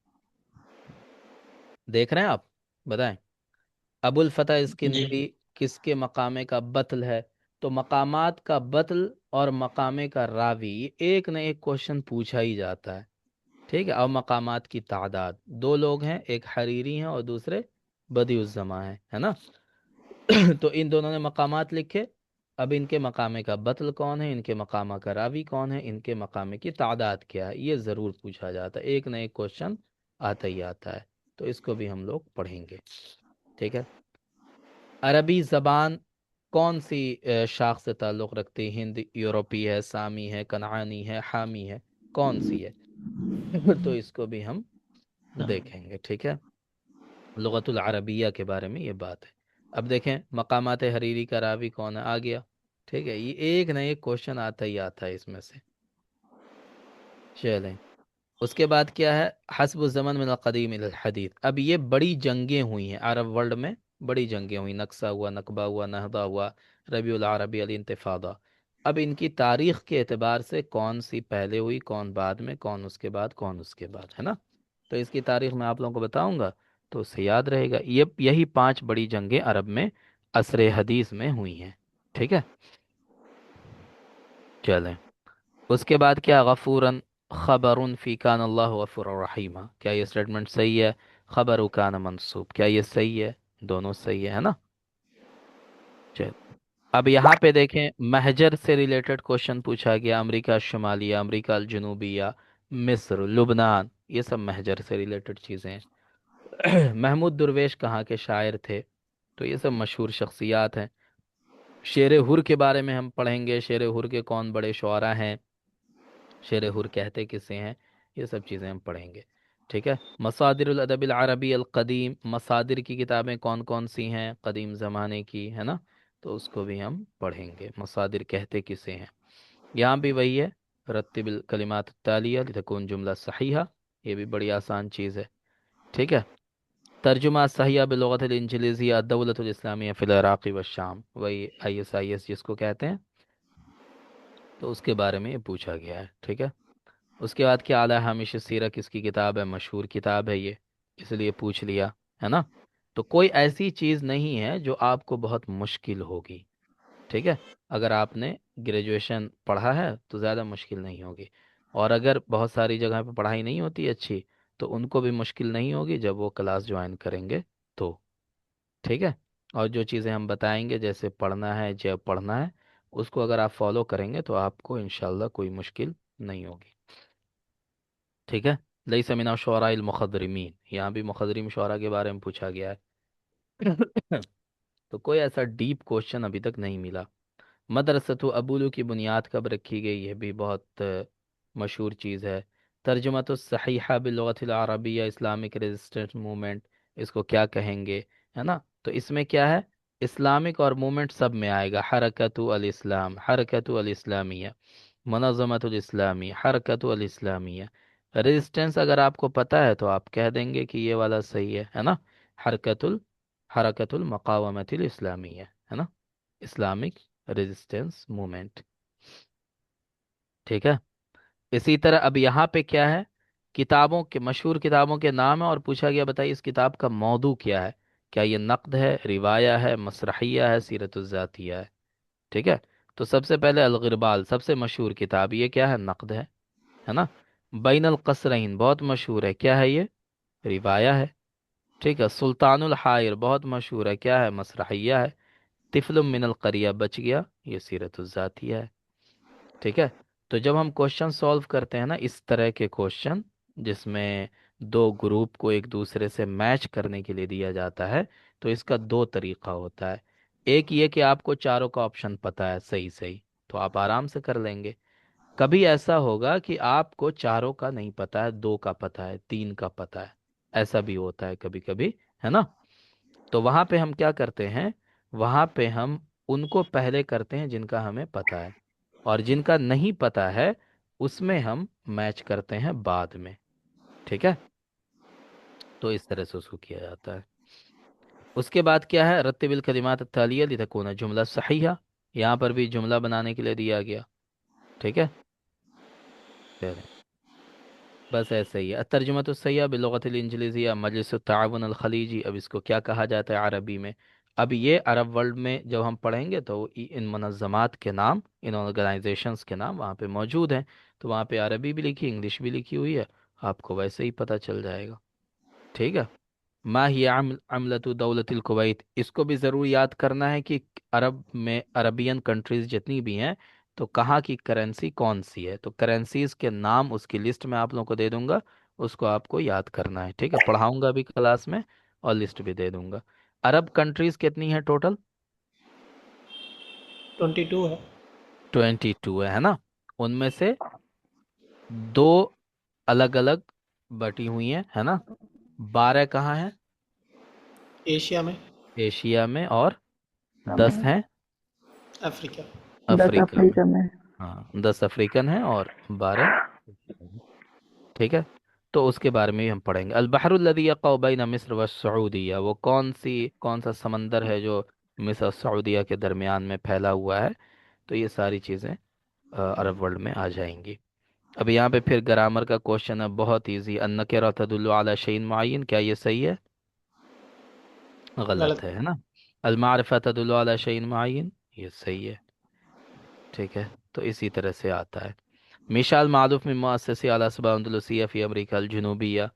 देख रहे हैं आप, बताएं। अबुल फतह जी। इस्किंदरी किसके मकामे का बतल है? तो मकामात का बतल और मकामे का रावी, ये एक न एक क्वेश्चन पूछा ही जाता है। ठीक है। और मकामात की तादाद, दो लोग हैं, एक हरीरी हैं और दूसरे बदियुज्जमा है ना। तो इन दोनों ने मकामात लिखे। अब इनके मकामे का बतल कौन है, इनके मकामा का रावी कौन है, इनके मकामे की तादाद क्या है, ये ज़रूर पूछा जाता है। एक न एक क्वेश्चन आता ही आता है। तो इसको भी हम लोग पढ़ेंगे। ठीक है। अरबी ज़बान कौन सी शाख से ताल्लुक़ रखती है? हिंद यूरोपी है, सामी है, कनानी है, हामी है, कौन सी है? तो इसको भी हम देखेंगे। ठीक है। लुगतुल अरबिया के बारे में ये बात है। अब देखें मकामात हरीरी का रावी कौन है, आ गया। ठीक है, ये एक न एक क्वेश्चन आता ही आता है इसमें से। चलें। उसके बाद क्या है, हस्ब ज़मन मिन क़दीम इल हदीथ, अब ये बड़ी जंगें हुई हैं अरब वर्ल्ड में। बड़ी जंगें हुई, नक्सा हुआ, नकबा हुआ, नहदा हुआ, रबीउल अरबी अल इंतिफादा। अब इनकी तारीख के एतबार से कौन सी पहले हुई, कौन बाद में, कौन उसके बाद, कौन उसके बाद, है ना। तो इसकी तारीख मैं आप लोगों को बताऊंगा तो उससे याद रहेगा। ये यही 5 बड़ी जंगें अरब में असर हदीस में हुई हैं। ठीक है। चलें। उसके बाद क्या, गफूरन खबरुन फ़ी कान अल्लाह गफूर रहीमा, क्या ये स्टेटमेंट सही है? खबर कान मंसूब, क्या ये सही है? दोनों सही है ना। चल। अब यहाँ पे देखें महजर से रिलेटेड क्वेश्चन पूछा गया। अमेरिका शुमालिया, अमेरिका जनूबिया, मिस्र, लुबनान, ये सब महजर से रिलेटेड चीज़ें हैं। महमूद दुर्वेश कहाँ के शायर थे? तो ये सब मशहूर शख्सियात हैं। शेर हुर के बारे में हम पढ़ेंगे, शेर हुर के कौन बड़े शुआरा हैं, शेर हुर कहते किसे हैं, ये सब चीज़ें हम पढ़ेंगे। ठीक है। मसादिरुल अदबिल अरबी अल कदीम, मसादिर की किताबें कौन कौन सी हैं कदीम ज़माने की, है ना। तो उसको भी हम पढ़ेंगे, मसादिर कहते किसे हैं। यहाँ भी वही है, रत्तिबिल कलिमात तालिया लितकून जुमला सहीहा, ये भी बड़ी आसान चीज़ है। ठीक है। तर्जुमा सहिया बिलुगत इंजलिजिया दौलतुल इस्लामिया फिल इराक़ व शाम, वही ISIS जिसको कहते हैं, तो उसके बारे में ये पूछा गया है। ठीक है। उसके बाद क्या आला हामिश सीरा किसकी किताब है, मशहूर किताब है ये, इसलिए पूछ लिया, है ना। तो कोई ऐसी चीज़ नहीं है जो आपको बहुत मुश्किल होगी। ठीक है। अगर आपने ग्रेजुएशन पढ़ा है तो ज़्यादा मुश्किल नहीं होगी, और अगर बहुत सारी जगह पे पढ़ाई नहीं होती अच्छी, तो उनको भी मुश्किल नहीं होगी जब वो क्लास ज्वाइन करेंगे तो। ठीक है। और जो चीज़ें हम बताएंगे जैसे पढ़ना है, जब पढ़ना है, उसको अगर आप फॉलो करेंगे तो आपको इंशाल्लाह कोई मुश्किल नहीं होगी। ठीक है। लई समिना शुअराइल मुखदरिमीन, यहाँ भी मुखदरिम शुअरा के बारे में पूछा गया है। तो कोई ऐसा डीप क्वेश्चन अभी तक नहीं मिला। मदरसतु अबूलू की बुनियाद कब रखी गई, यह भी बहुत मशहूर चीज़ है। तर्जुमा तो सहीहा बिलुगतिल अरबिया इस्लामिक रेजिस्टेंस मूवमेंट, इसको क्या कहेंगे, है ना। तो इसमें क्या है, इस्लामिक और मूवमेंट सब में आएगा। हरकतु अल इस्लाम, हरकतु अल इस्लामिया, मुनज़्ज़मतुल इस्लामी, हरकतु अल इस्लामिया। रेजिस्टेंस अगर आपको पता है तो आप कह देंगे कि ये वाला सही है ना। हरकतुल हरकतुल मकावमतिल इस्लामिया, है ना, इस्लामिक रेजिस्टेंस मूवमेंट। ठीक है। इसी तरह अब यहाँ पे क्या है, किताबों के, मशहूर किताबों के नाम है, और पूछा गया बताइए इस किताब का मौदू क्या है। क्या ये नक़्द है, रिवाया है, मसरहिया है, सीरतुज़्ज़ातिया है। ठीक है। तो सबसे पहले अलगिरबाल सबसे मशहूर किताब, ये क्या है, नक़्द है ना। बैनल क़स्रैन बहुत मशहूर है, क्या है ये, रिवाया है। ठीक है। सुल्तानुल हायर बहुत मशहूर है, क्या है, मसरहिया है। तिफलुम मिनल क़रिया बच गया, ये सीरतुज़्ज़ातिया है। ठीक है। तो जब हम क्वेश्चन सॉल्व करते हैं ना, इस तरह के क्वेश्चन जिसमें दो ग्रुप को एक दूसरे से मैच करने के लिए दिया जाता है, तो इसका दो तरीका होता है। एक ये कि आपको चारों का ऑप्शन पता है सही सही, तो आप आराम से कर लेंगे। कभी ऐसा होगा कि आपको चारों का नहीं पता है, दो का पता है, तीन का पता है, ऐसा भी होता है कभी कभी, है ना। तो वहां पे हम क्या करते हैं, वहां पे हम उनको पहले करते हैं जिनका हमें पता है, और जिनका नहीं पता है उसमें हम मैच करते हैं बाद में। ठीक है। तो इस तरह से उसको किया जाता है। उसके बाद क्या है, रत्तिबिल कलिमात तालिया लितकूना जुमला सहीहा, यहाँ पर भी जुमला बनाने के लिए दिया गया। ठीक है। चलें, बस ऐसे ही है। तर्जुमा तो सैया बिलुगतिल इंजलिजिया मजलिस ताउन अल खलीजी, अब इसको क्या कहा जाता है अरबी में। अब ये अरब वर्ल्ड में जब हम पढ़ेंगे तो इन मनज़्ज़मात के नाम, इन ऑर्गेनाइजेशंस के नाम वहाँ पे मौजूद हैं। तो वहाँ पे अरबी भी लिखी, इंग्लिश भी लिखी हुई है, आपको वैसे ही पता चल जाएगा। ठीक है। मा ही अमलतु दौलतिल कुवैत, इसको भी ज़रूर याद करना है कि अरब में अरबियन कंट्रीज जितनी भी हैं, तो कहाँ की करेंसी कौन सी है। तो करेंसीज के नाम उसकी लिस्ट में आप लोगों को दे दूंगा, उसको आपको याद करना है। ठीक है, पढ़ाऊंगा भी क्लास में, और लिस्ट भी दे दूंगा। अरब कंट्रीज कितनी है टोटल, 22 है। 22 है ना। उनमें से दो अलग अलग बटी हुई है ना। 12 कहाँ है, एशिया में। एशिया में, और 10 हमें हैं अफ्रीका। 10 अफ्रीका में। अफ्रीका में। हाँ, 10 अफ्रीकन है और 12 एशियन हैं। ठीक है। तो उसके बारे में भी हम पढ़ेंगे। अल बहरुल्लज़ी यक़अ बैन मिस्र व सऊदीया, वो कौन सा समंदर है जो मिस्र और सऊदीया के दरमियान में फैला हुआ है। तो ये सारी चीज़ें अरब वर्ल्ड में आ जाएंगी। अब यहाँ पे फिर ग्रामर का क्वेश्चन है, बहुत इजी। अन्नकिरा तदुल्लु अला शैइन मुअय्यन, क्या ये सही है, गलत गलत। है ना। अल मारिफा तदुल्लु अला शैइन मुअय्यन, ये सही है। ठीक है। तो इसी तरह से आता है। मिशाल मारूफ में मुअस्ससे अल असबा अंदलुसिया फी अमरीका अल जुनूबिया,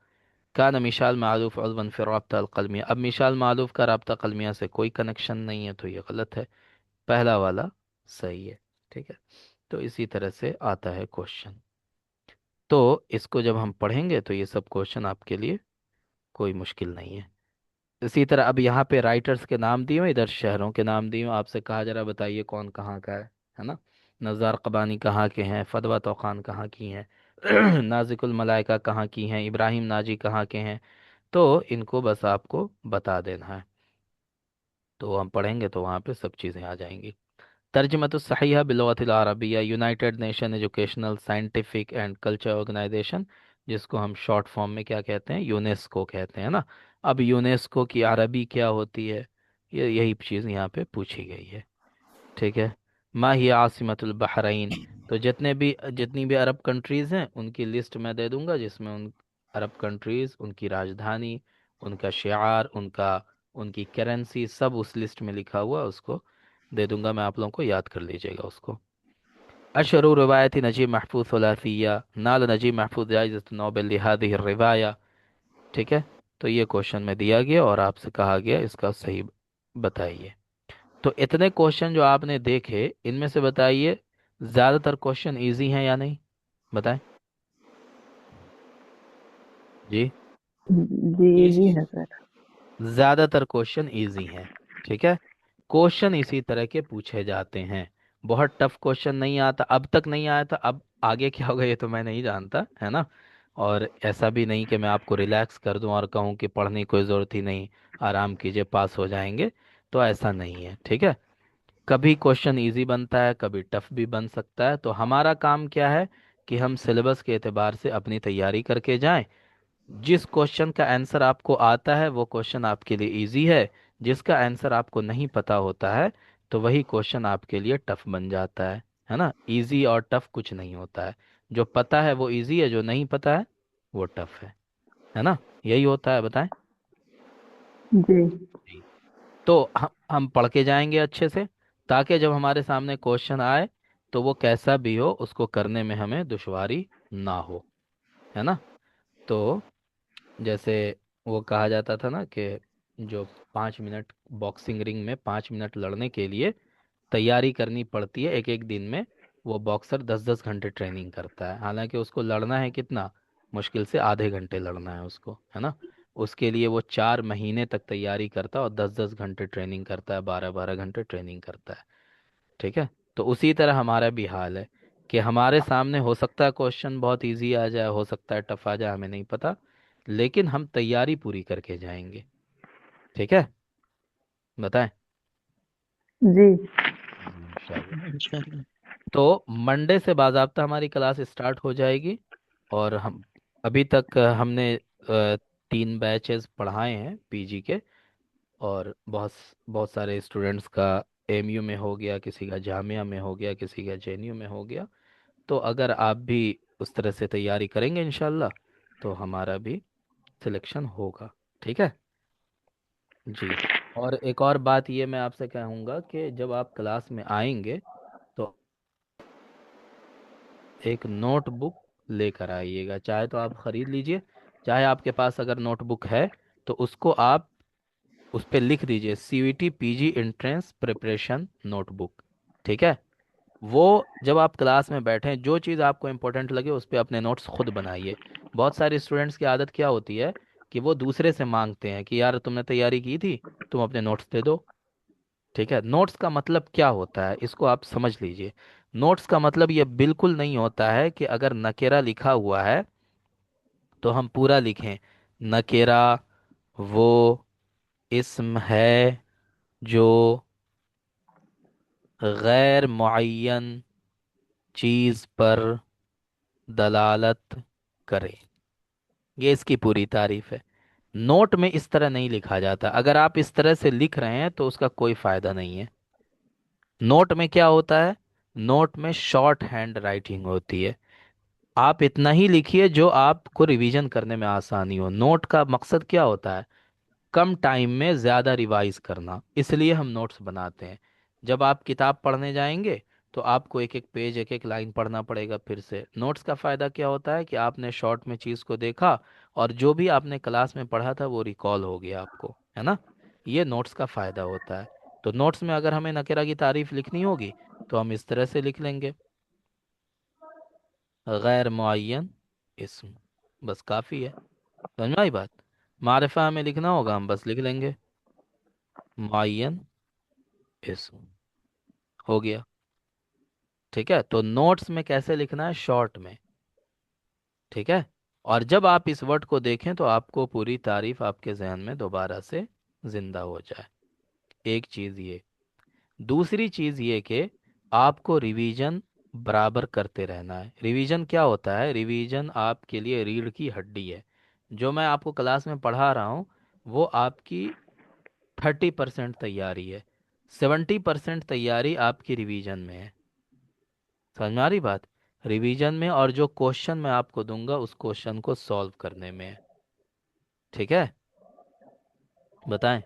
कान मिशाल मारूफ उज़वन फी रब्ता अल क़लमिया। अब मिशाल मारूफ का रब्ता क़लमिया से कोई कनेक्शन नहीं है, तो ये गलत है, पहला वाला सही है। ठीक है। तो इसी तरह से आता है क्वेश्चन। तो इसको जब हम पढ़ेंगे तो ये सब क्वेश्चन आपके लिए कोई मुश्किल नहीं है। इसी तरह अब यहाँ पे राइटर्स के नाम दिए हुए, इधर शहरों के नाम दिए हुए, आपसे कहा जरा बताइए कौन कहाँ का है ना। नज़ार कबानी कहाँ के हैं, फदवा तौखान कहाँ की हैं, नाजिकुल मलाइका कहाँ की हैं, इब्राहिम नाजी कहाँ के हैं। तो इनको बस आपको बता देना है, तो हम पढ़ेंगे तो वहाँ पे सब चीज़ें आ जाएंगी। तर्जमतु सहीहा बिलुगतिल अरबिया, United Nation Educational Scientific and Culture Organization, जिसको हम शॉर्ट फॉर्म में क्या कहते हैं, यूनेस्को कहते हैं ना। अब यूनेस्को की अरबी क्या होती है, ये यही चीज़ यहाँ पे पूछी गई है। ठीक है। मा ही आसिमतुल बहरैन, तो जितनी भी अरब कंट्रीज़ हैं उनकी लिस्ट मैं दे दूंगा, जिसमें उन अरब कंट्रीज़, उनकी राजधानी, उनका शिआर, उनकी करेंसी, सब उस लिस्ट में लिखा हुआ, उसको दे दूंगा मैं, आप लोगों को याद कर लीजिएगा उसको। अशरू रिवायती नजीब महफूज सलासिया, नाल नजीब महफूज जायज़त नोबेल लिहादिही रिवाया। ठीक है। तो ये क्वेश्चन में दिया गया और आपसे कहा गया इसका सही बताइए। तो इतने क्वेश्चन जो आपने देखे, इनमें से बताइए ज्यादातर क्वेश्चन इजी हैं या नहीं, बताएं जी। जी जी जी जी। है सर। ज्यादातर क्वेश्चन इजी हैं। ठीक है। क्वेश्चन इसी तरह के पूछे जाते हैं, बहुत टफ क्वेश्चन नहीं आता, अब तक नहीं आया था, अब आगे क्या होगा ये तो मैं नहीं जानता, है ना। और ऐसा भी नहीं कि मैं आपको रिलैक्स कर दूं और कहूं कि पढ़ने की कोई ज़रूरत ही नहीं, आराम कीजिए पास हो जाएंगे, तो ऐसा नहीं है। ठीक है। कभी क्वेश्चन इजी बनता है, कभी टफ भी बन सकता है, तो हमारा काम क्या है कि हम सिलेबस के एतबार से अपनी तैयारी करके जाएं। जिस क्वेश्चन का आंसर आपको आता है वो क्वेश्चन आपके लिए इजी है, जिसका आंसर आपको नहीं पता होता है तो वही क्वेश्चन आपके लिए टफ बन जाता है ना। इजी और टफ कुछ नहीं होता है, जो पता है वो इजी है, जो नहीं पता है वो टफ है ना। यही होता है, बताएं जी जी। तो हम पढ़ के जाएंगे अच्छे से, ताकि जब हमारे सामने क्वेश्चन आए तो वो कैसा भी हो उसको करने में हमें दुश्वारी ना हो, है ना। तो जैसे वो कहा जाता था ना कि जो 5 मिनट बॉक्सिंग रिंग में 5 मिनट लड़ने के लिए तैयारी करनी पड़ती है एक एक दिन में, वो बॉक्सर 10-10 घंटे ट्रेनिंग करता है, हालांकि उसको लड़ना है कितना, मुश्किल से आधे घंटे लड़ना है उसको, है ना। उसके लिए वो 4 महीने तक तैयारी करता है और 10-10 घंटे ट्रेनिंग करता है, 12-12 घंटे ट्रेनिंग करता है। ठीक है। तो उसी तरह हमारा भी हाल है कि हमारे सामने हो सकता है क्वेश्चन बहुत इजी आ जाए, हो सकता है टफ आ जाए, हमें नहीं पता, लेकिन हम तैयारी पूरी करके जाएंगे। ठीक है। बताएं जी। जी इंशाल्लाह। इंशाल्लाह। तो मंडे से बाज़ाब्ता हमारी क्लास स्टार्ट हो जाएगी, और हम अभी तक हमने 3 बैचेस पढ़ाए हैं पीजी के, और बहुत बहुत सारे स्टूडेंट्स का एमयू में हो गया, किसी का जामिया में हो गया, किसी का जेएनयू में हो गया। तो अगर आप भी उस तरह से तैयारी करेंगे इंशाल्लाह, तो हमारा भी सिलेक्शन होगा। ठीक है जी। और एक और बात ये मैं आपसे कहूँगा कि जब आप क्लास में आएंगे तो एक नोटबुक लेकर आइएगा, चाहे तो आप ख़रीद लीजिए, चाहे आपके पास अगर नोटबुक है तो उसको आप उस पर लिख दीजिए CVT PG entrance preparation notebook. ठीक है। वो जब आप क्लास में बैठें, जो चीज़ आपको इम्पोर्टेंट लगे उस पर अपने नोट्स खुद बनाइए। बहुत सारे स्टूडेंट्स की आदत क्या होती है कि वो दूसरे से मांगते हैं कि यार तुमने तैयारी की थी, तुम अपने नोट्स दे दो। ठीक है। नोट्स का मतलब क्या होता है इसको आप समझ लीजिए। नोट्स का मतलब ये बिल्कुल नहीं होता है कि अगर नकेरा लिखा हुआ है तो हम पूरा लिखें। नकेरा वो इस्म है जो गैर मुअय्यन चीज पर दलालत करे, ये इसकी पूरी तारीफ है। नोट में इस तरह नहीं लिखा जाता, अगर आप इस तरह से लिख रहे हैं तो उसका कोई फायदा नहीं है। नोट में क्या होता है, नोट में शॉर्ट हैंड राइटिंग होती है, आप इतना ही लिखिए जो आपको रिवीजन करने में आसानी हो। नोट का मकसद क्या होता है, कम टाइम में ज़्यादा रिवाइज करना, इसलिए हम नोट्स बनाते हैं। जब आप किताब पढ़ने जाएंगे तो आपको एक एक पेज एक एक लाइन पढ़ना पड़ेगा फिर से। नोट्स का फ़ायदा क्या होता है कि आपने शॉर्ट में चीज़ को देखा और जो भी आपने क्लास में पढ़ा था वो रिकॉल हो गया आपको, है ना। ये नोट्स का फ़ायदा होता है। तो नोट्स में अगर हमें नकेरा की तारीफ लिखनी होगी तो हम इस तरह से लिख लेंगे, गैर मुअय्यन इस्म, बस काफ़ी है। समझ में आई बात। मारिफा में लिखना होगा हम बस लिख लेंगे मुअय्यन इस्म, हो गया। ठीक है। तो नोट्स में कैसे लिखना है, शॉर्ट में। ठीक है। और जब आप इस वर्ड को देखें तो आपको पूरी तारीफ आपके जहन में दोबारा से जिंदा हो जाए। एक चीज़ ये। दूसरी चीज़ ये कि आपको रिवीजन बराबर करते रहना है। रिवीजन क्या होता है? रिवीजन आपके लिए रीढ़ की हड्डी है। जो मैं आपको क्लास में पढ़ा रहा हूँ वो आपकी 30% तैयारी है, 70% तैयारी आपकी रिवीजन में है। समझ में आ रही बात? रिवीजन में, और जो क्वेश्चन मैं आपको दूंगा उस क्वेश्चन को सॉल्व करने में है। ठीक है? बताएं।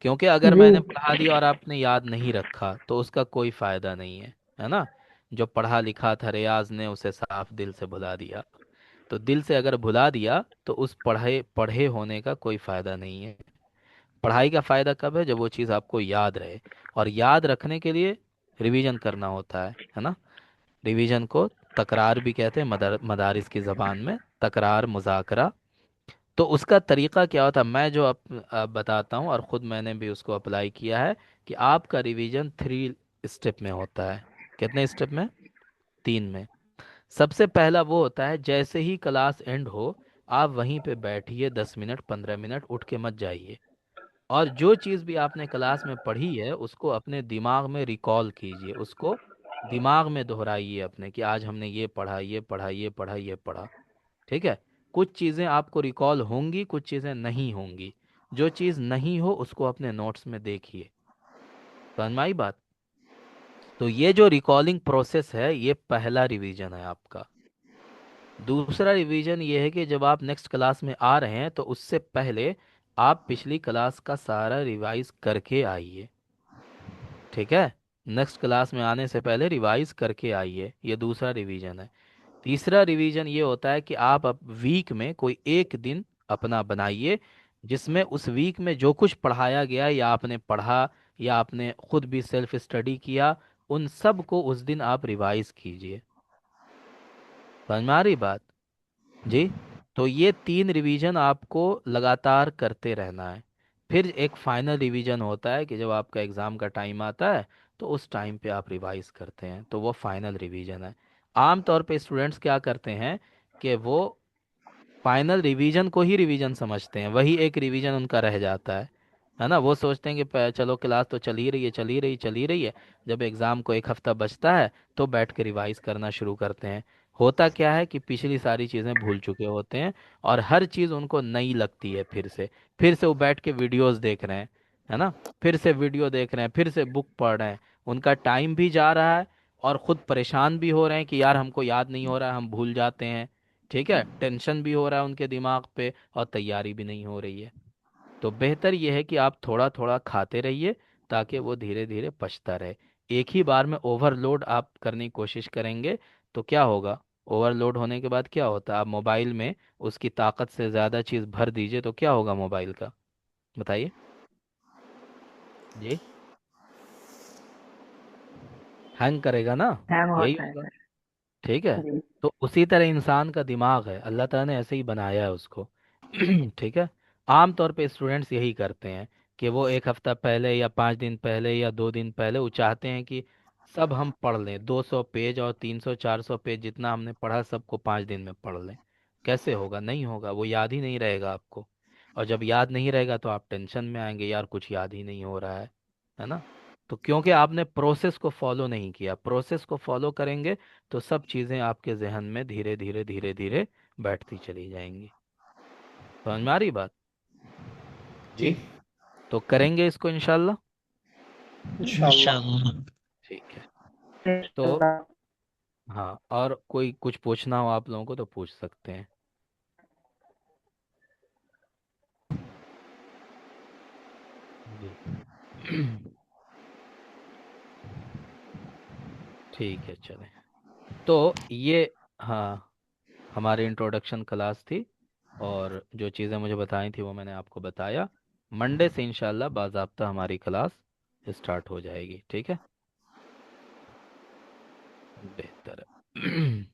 क्योंकि अगर जी। मैंने पढ़ा दिया और आपने याद नहीं रखा तो उसका कोई फायदा नहीं है ना? जो पढ़ा लिखा था रियाज ने उसे साफ दिल से भुला दिया। तो दिल से अगर भुला दिया तो उस पढ़े पढ़े होने का कोई फायदा नहीं है। पढ़ाई का फायदा कब है? जब वो चीज़ आपको याद रहे। और याद रखने के लिए रिवीजन करना होता है ना? रिवीजन को तकरार भी कहते हैं, मदारिस की ज़बान में तकरार, मुज़ाकरा। तो उसका तरीका क्या होता है मैं जो अब बताता हूँ, और ख़ुद मैंने भी उसको अप्लाई किया है। कि आपका रिवीजन 3 स्टेप में होता है। कितने स्टेप में? 3 में। सबसे पहला वो होता है जैसे ही क्लास एंड हो आप वहीं पे बैठिए, 10 मिनट 15 मिनट उठ के मत जाइए। और जो चीज़ भी आपने क्लास में पढ़ी है उसको अपने दिमाग में रिकॉल कीजिए, उसको दिमाग में दोहराइए अपने, कि आज हमने ये पढ़ा, ये पढ़ा, ये पढ़ा, ये पढ़ा। ठीक है? कुछ चीज़ें आपको रिकॉल होंगी, कुछ चीज़ें नहीं होंगी। जो चीज़ नहीं हो उसको अपने नोट्स में देखिए। समझ में आई बात? तो ये जो रिकॉलिंग प्रोसेस है ये पहला रिवीजन है आपका। दूसरा रिवीजन ये है कि जब आप नेक्स्ट क्लास में आ रहे हैं तो उससे पहले आप पिछली क्लास का सारा रिवाइज करके आइए। ठीक है? नेक्स्ट क्लास में आने से पहले रिवाइज करके आइए, ये दूसरा रिवीजन है। तीसरा रिवीजन ये होता है कि आप अब वीक में कोई एक दिन अपना बनाइए जिसमें उस वीक में जो कुछ पढ़ाया गया या आपने पढ़ा या आपने खुद भी सेल्फ स्टडी किया, उन सब को उस दिन आप रिवाइज कीजिए। समझ में आ रही बात? जी। तो ये 3 रिवीजन आपको लगातार करते रहना है। फिर एक फाइनल रिवीजन होता है कि जब आपका एग्ज़ाम का टाइम आता है तो उस टाइम पे आप रिवाइज करते हैं, तो वो फाइनल रिवीजन है। आम तौर पे स्टूडेंट्स क्या करते हैं कि वो फाइनल रिवीजन को ही रिवीजन समझते हैं, वही एक रिवीजन उनका रह जाता है ना? वो सोचते हैं कि चलो क्लास तो चल ही रही है, चल ही रही है। जब एग्ज़ाम को एक हफ्ता बचता है तो बैठ के रिवाइज करना शुरू करते हैं। होता क्या है कि पिछली सारी चीज़ें भूल चुके होते हैं और हर चीज़ उनको नई लगती है। फिर से वो बैठ के वीडियोस देख रहे हैं, है ना? फिर से वीडियो देख रहे हैं, फिर से बुक पढ़ रहे हैं। उनका टाइम भी जा रहा है और खुद परेशान भी हो रहे हैं कि यार हमको याद नहीं हो रहा है, हम भूल जाते हैं। ठीक है? टेंशन भी हो रहा है उनके दिमाग पे और तैयारी भी नहीं हो रही है। तो बेहतर यह है कि आप थोड़ा थोड़ा खाते रहिए ताकि वो धीरे धीरे पचता रहे। एक ही बार में ओवरलोड आप करने की कोशिश करेंगे तो क्या होगा? ओवरलोड होने के बाद क्या होता है? आप मोबाइल में उसकी ताकत से ज़्यादा चीज़ भर दीजिए तो क्या होगा मोबाइल का? बताइए जी। हैंग करेगा ना? हैंग यही होता है होगा। सर। ठीक है? जी। तो उसी तरह इंसान का दिमाग है, अल्लाह ताला ने ऐसे ही बनाया है उसको। ठीक है? आम तौर पे स्टूडेंट्स यही करते हैं कि वो एक हफ्ता पहले या 5 दिन पहले या 2 दिन पहले वो चाहते हैं कि सब हम पढ़ लें, 200 पेज और 300 400 पेज जितना हमने पढ़ा सबको 5 दिन में पढ़ लें। कैसे होगा? नहीं होगा, वो याद ही नहीं रहेगा आपको। और जब याद नहीं रहेगा तो आप टेंशन में आएंगे, यार कुछ याद ही नहीं हो रहा है ना? तो क्योंकि आपने प्रोसेस को फॉलो नहीं किया, प्रोसेस को फॉलो करेंगे तो सब चीज़ें आपके जहन में धीरे धीरे धीरे धीरे बैठती चली जाएंगी। समझ में आ रही बात? जी। जी, तो करेंगे इसको इंशाल्लाह। इंशाल्लाह। इंशाल्लाह। ठीक है। तो हाँ, और कोई कुछ पूछना हो आप लोगों को तो पूछ सकते हैं। जी। ठीक है, चले। तो ये, हाँ, हमारी इंट्रोडक्शन क्लास थी और जो चीज़ें मुझे बताई थी वो मैंने आपको बताया। मंडे से इंशाल्लाह बाज़ाब्ता हमारी क्लास स्टार्ट हो जाएगी। ठीक है? बेहतर है।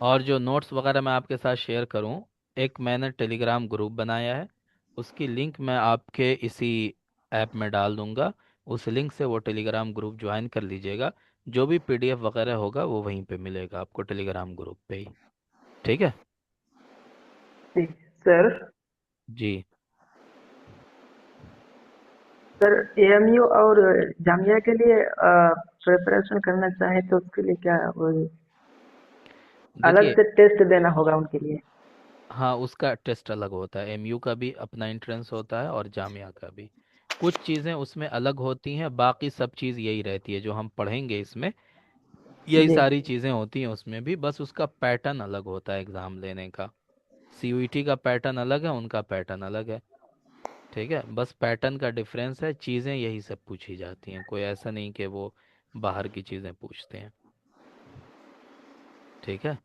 और जो नोट्स वगैरह मैं आपके साथ शेयर करूं, एक मैंने टेलीग्राम ग्रुप बनाया है, उसकी लिंक मैं आपके इसी ऐप में डाल दूंगा। उस लिंक से वो टेलीग्राम ग्रुप ज्वाइन कर लीजिएगा। जो भी पीडीएफ वगैरह होगा वो वहीं पे मिलेगा आपको टेलीग्राम ग्रुप पे ही। ठीक है? जी सर। जी। सर एएमयू और जामिया के लिए प्रिपरेशन करना चाहे तो उसके लिए क्या वो अलग देखिए, से टेस्ट देना होगा उनके लिए? हाँ उसका टेस्ट अलग होता है, एमयू का भी अपना एंट्रेंस होता है और जामिया का भी। कुछ चीज़ें उसमें अलग होती हैं, बाकी सब चीज़ यही रहती है जो हम पढ़ेंगे इसमें, यही जी सारी चीज़ें होती हैं उसमें भी, बस उसका पैटर्न अलग होता है एग्ज़ाम लेने का। सीयूईटी का पैटर्न अलग है, उनका पैटर्न अलग है। ठीक है, बस पैटर्न का डिफरेंस है, चीज़ें यही सब पूछी जाती हैं, कोई ऐसा नहीं कि वो बाहर की चीज़ें पूछते हैं। ठीक है,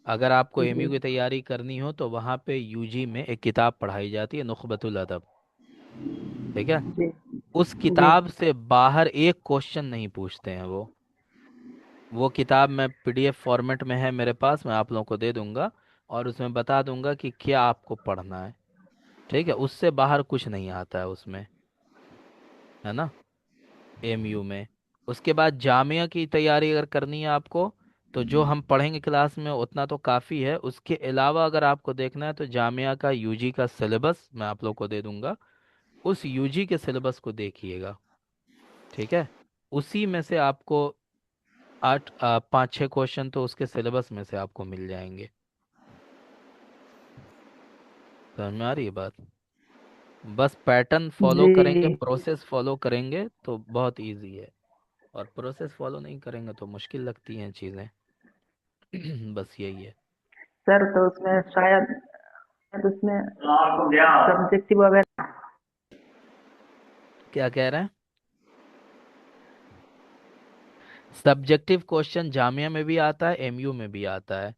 अगर आपको एमयू जी की तैयारी करनी हो तो वहाँ पे यूजी में एक किताब पढ़ाई जाती है, नुखबतुल अदब। ठीक है, जी उस जी किताब से बाहर एक क्वेश्चन नहीं पूछते हैं वो किताब मैं पीडीएफ फॉर्मेट में है मेरे पास, मैं आप लोगों को दे दूंगा, और उसमें बता दूंगा कि क्या आपको पढ़ना है। ठीक है, उससे बाहर कुछ नहीं आता है उसमें, है ना, एमयू में। उसके बाद जामिया की तैयारी अगर करनी है आपको, तो जो हम पढ़ेंगे क्लास में उतना तो काफ़ी है, उसके अलावा अगर आपको देखना है तो जामिया का यूजी का सिलेबस मैं आप लोग को दे दूंगा, उस यूजी के सिलेबस को देखिएगा। ठीक है, उसी में से आपको पाँच छः क्वेश्चन तो उसके सिलेबस में से आपको मिल जाएंगे। समझ में आ रही है बात? बस पैटर्न फॉलो जी करेंगे, प्रोसेस फॉलो करेंगे तो बहुत इजी है, और प्रोसेस फॉलो नहीं करेंगे तो मुश्किल लगती हैं चीज़ें। बस यही है। सर तो उसमें शायद उसमें सब्जेक्टिव वगैरह। क्या कह रहे हैं? सब्जेक्टिव क्वेश्चन जामिया में भी आता है, एमयू में भी आता है।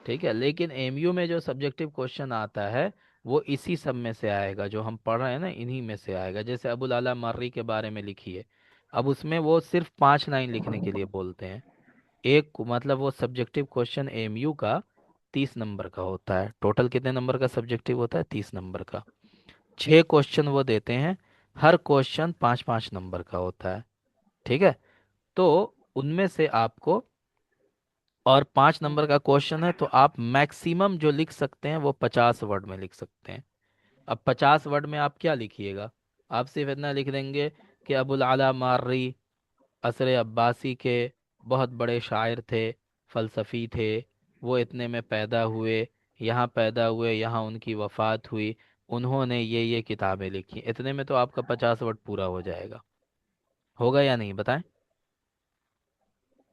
ठीक है, लेकिन एमयू में जो सब्जेक्टिव क्वेश्चन आता है वो इसी सब में से आएगा, जो हम पढ़ रहे हैं ना इन्हीं में से आएगा। जैसे अबुल आला मर्री के बारे में लिखिए, अब उसमें वो सिर्फ 5 लाइन लिखने के लिए बोलते हैं। मतलब वो सब्जेक्टिव क्वेश्चन एमयू का 30 नंबर का होता है। टोटल कितने नंबर का सब्जेक्टिव होता है? 30 नंबर का। 6 क्वेश्चन वो देते हैं, हर क्वेश्चन 5 5 नंबर का होता है। ठीक है, तो उनमें से आपको, और 5 नंबर का क्वेश्चन है तो आप मैक्सिमम जो लिख सकते हैं वो 50 वर्ड में लिख सकते हैं। अब 50 वर्ड में आप क्या लिखिएगा? आप सिर्फ इतना लिख देंगे कि अबुल आला मार्री असर अब्बासी के बहुत बड़े शायर थे, फलसफी थे, वो इतने में पैदा हुए, यहाँ पैदा हुए, यहाँ उनकी वफ़ात हुई, उन्होंने ये किताबें लिखी। इतने में तो आपका 50 वर्ड पूरा हो जाएगा। होगा या नहीं बताएं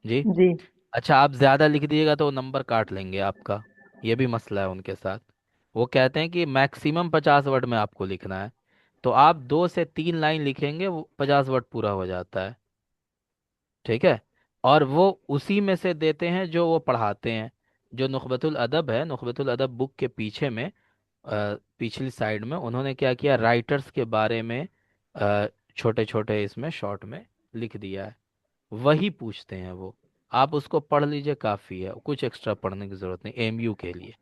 जी? जी अच्छा, आप ज़्यादा लिख दिएगा तो नंबर काट लेंगे आपका, ये भी मसला है उनके साथ। वो कहते हैं कि मैक्सिमम 50 वर्ड में आपको लिखना है, तो आप 2 से 3 लाइन लिखेंगे, वो 50 वर्ड पूरा हो जाता है। ठीक है, और वो उसी में से देते हैं जो वो पढ़ाते हैं। जो नुखबतुल अदब है, नुखबतुल अदब बुक के पीछे में पिछली साइड में उन्होंने क्या किया, राइटर्स के बारे में छोटे छोटे इसमें शॉर्ट में लिख दिया है, वही पूछते हैं वो। आप उसको पढ़ लीजिए, काफ़ी है, कुछ एक्स्ट्रा पढ़ने की ज़रूरत नहीं एमयू के लिए।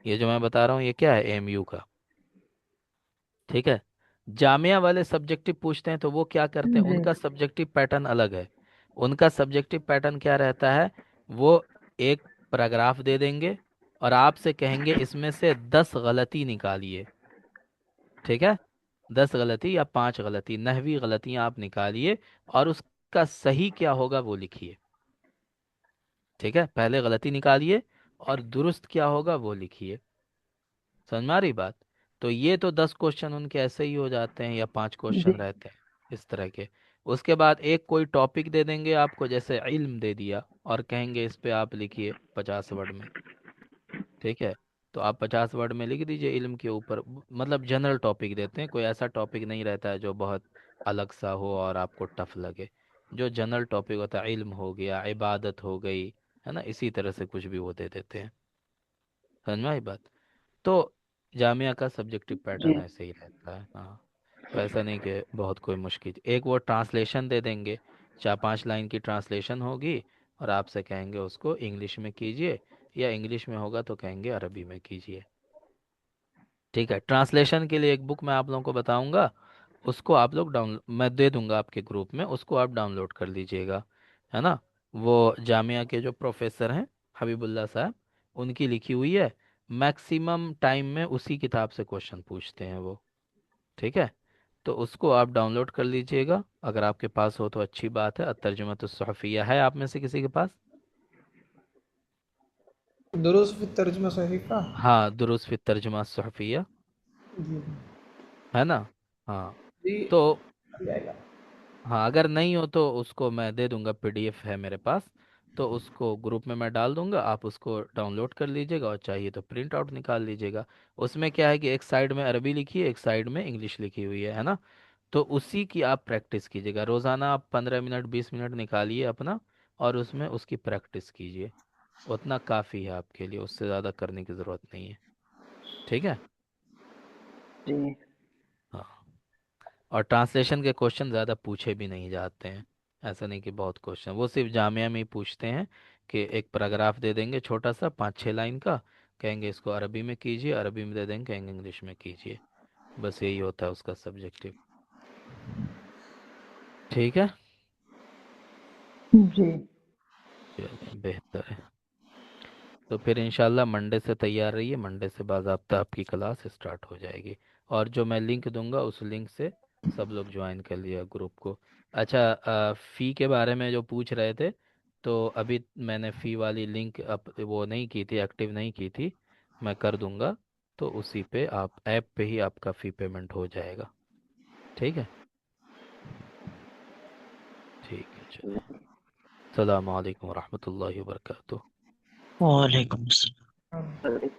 ये जो मैं बता रहा हूँ ये क्या है, एमयू का। ठीक है, जामिया वाले सब्जेक्टिव पूछते हैं तो वो क्या करते हैं, जी उनका सब्जेक्टिव पैटर्न अलग है। उनका सब्जेक्टिव पैटर्न क्या रहता है, वो एक पैराग्राफ दे देंगे और आपसे कहेंगे इसमें से 10 गलती निकालिए। ठीक है, 10 गलती या 5 गलती, नहवी गलतियां आप निकालिए, और उसका सही क्या होगा वो लिखिए। ठीक है, पहले गलती निकालिए और दुरुस्त क्या होगा वो लिखिए। समझ में आ रही बात? तो ये तो 10 क्वेश्चन उनके ऐसे ही हो जाते हैं, या 5 क्वेश्चन जी रहते हैं इस तरह के। उसके बाद एक कोई टॉपिक दे देंगे आपको, जैसे इल्म दे दिया, और कहेंगे इस पे आप लिखिए 50 वर्ड में। ठीक है, तो आप 50 वर्ड में लिख दीजिए इल्म के ऊपर, मतलब जनरल टॉपिक देते हैं, कोई ऐसा टॉपिक नहीं रहता है जो बहुत अलग सा हो और आपको टफ लगे। जो जनरल टॉपिक होता है, इल्म हो गया, इबादत हो गई, है ना, इसी तरह से कुछ भी वो दे देते हैं। समझ में आई बात? तो जामिया का सब्जेक्टिव पैटर्न जी ऐसे ही रहता है, हाँ। तो ऐसा नहीं कि बहुत कोई मुश्किल, एक वो ट्रांसलेशन दे देंगे, 4 5 लाइन की ट्रांसलेशन होगी, और आपसे कहेंगे उसको इंग्लिश में कीजिए, या इंग्लिश में होगा तो कहेंगे अरबी में कीजिए। ठीक है, ट्रांसलेशन के लिए एक बुक मैं आप लोगों को बताऊंगा, उसको आप लोग डाउन मैं दे दूंगा आपके ग्रुप में, उसको आप डाउनलोड कर लीजिएगा, है ना। वो जामिया के जो प्रोफेसर हैं, हबीबुल्ला साहब, उनकी लिखी हुई है। मैक्सिमम टाइम में उसी किताब से क्वेश्चन पूछते हैं वो। ठीक है, तो उसको आप डाउनलोड कर लीजिएगा, अगर आपके पास हो तो अच्छी बात है। अतर्जुमतुस सुहफ़िया है आप में से किसी के पास? दुरुस्त फिर तर्जुमा सहीफ़ा। हाँ, दुरुस्त फित तर्जुमा सुहफ़िया, जी है ना? हाँ। जी, तो मिल जाएगा। हाँ, अगर नहीं हो तो उसको मैं दे दूंगा, पीडीएफ है मेरे पास, तो उसको ग्रुप में मैं डाल दूंगा, आप उसको डाउनलोड कर लीजिएगा और चाहिए तो प्रिंट आउट निकाल लीजिएगा। उसमें क्या है कि एक साइड में अरबी लिखी है, एक साइड में इंग्लिश लिखी हुई है ना? तो उसी की आप प्रैक्टिस कीजिएगा, रोज़ाना आप 15 मिनट 20 मिनट निकालिए अपना, और उसमें उसकी प्रैक्टिस कीजिए। उतना काफ़ी है आपके लिए, उससे ज़्यादा करने की ज़रूरत नहीं है। ठीक है। जी हाँ। और ट्रांसलेशन के क्वेश्चन ज़्यादा पूछे भी नहीं जाते हैं, ऐसा नहीं कि बहुत क्वेश्चन, वो सिर्फ जामिया में ही पूछते हैं कि एक पैराग्राफ दे देंगे छोटा सा 5-6 लाइन का, कहेंगे इसको अरबी में कीजिए, अरबी में दे देंगे, कहेंगे इंग्लिश में कीजिए। बस यही होता है उसका सब्जेक्टिव। ठीक है। जी। चलिए बेहतर है। तो फिर इंशाल्लाह मंडे से तैयार रहिए, मंडे से बाज़ाब्ता आपकी क्लास स्टार्ट हो जाएगी। और जो मैं लिंक दूंगा उस लिंक से सब लोग ज्वाइन कर लिया ग्रुप को। अच्छा, फ़ी के बारे में जो पूछ रहे थे, तो अभी मैंने फ़ी वाली लिंक अप वो नहीं की थी, एक्टिव नहीं की थी, मैं कर दूंगा। तो उसी पे आप ऐप पे ही आपका फ़ी पेमेंट हो जाएगा। ठीक है। ठीक है, चलिए। अस्सलाम वालेकुम रहमतुल्लाहि व बरकातुहू। वालेकुम अस्सलाम। हाँ।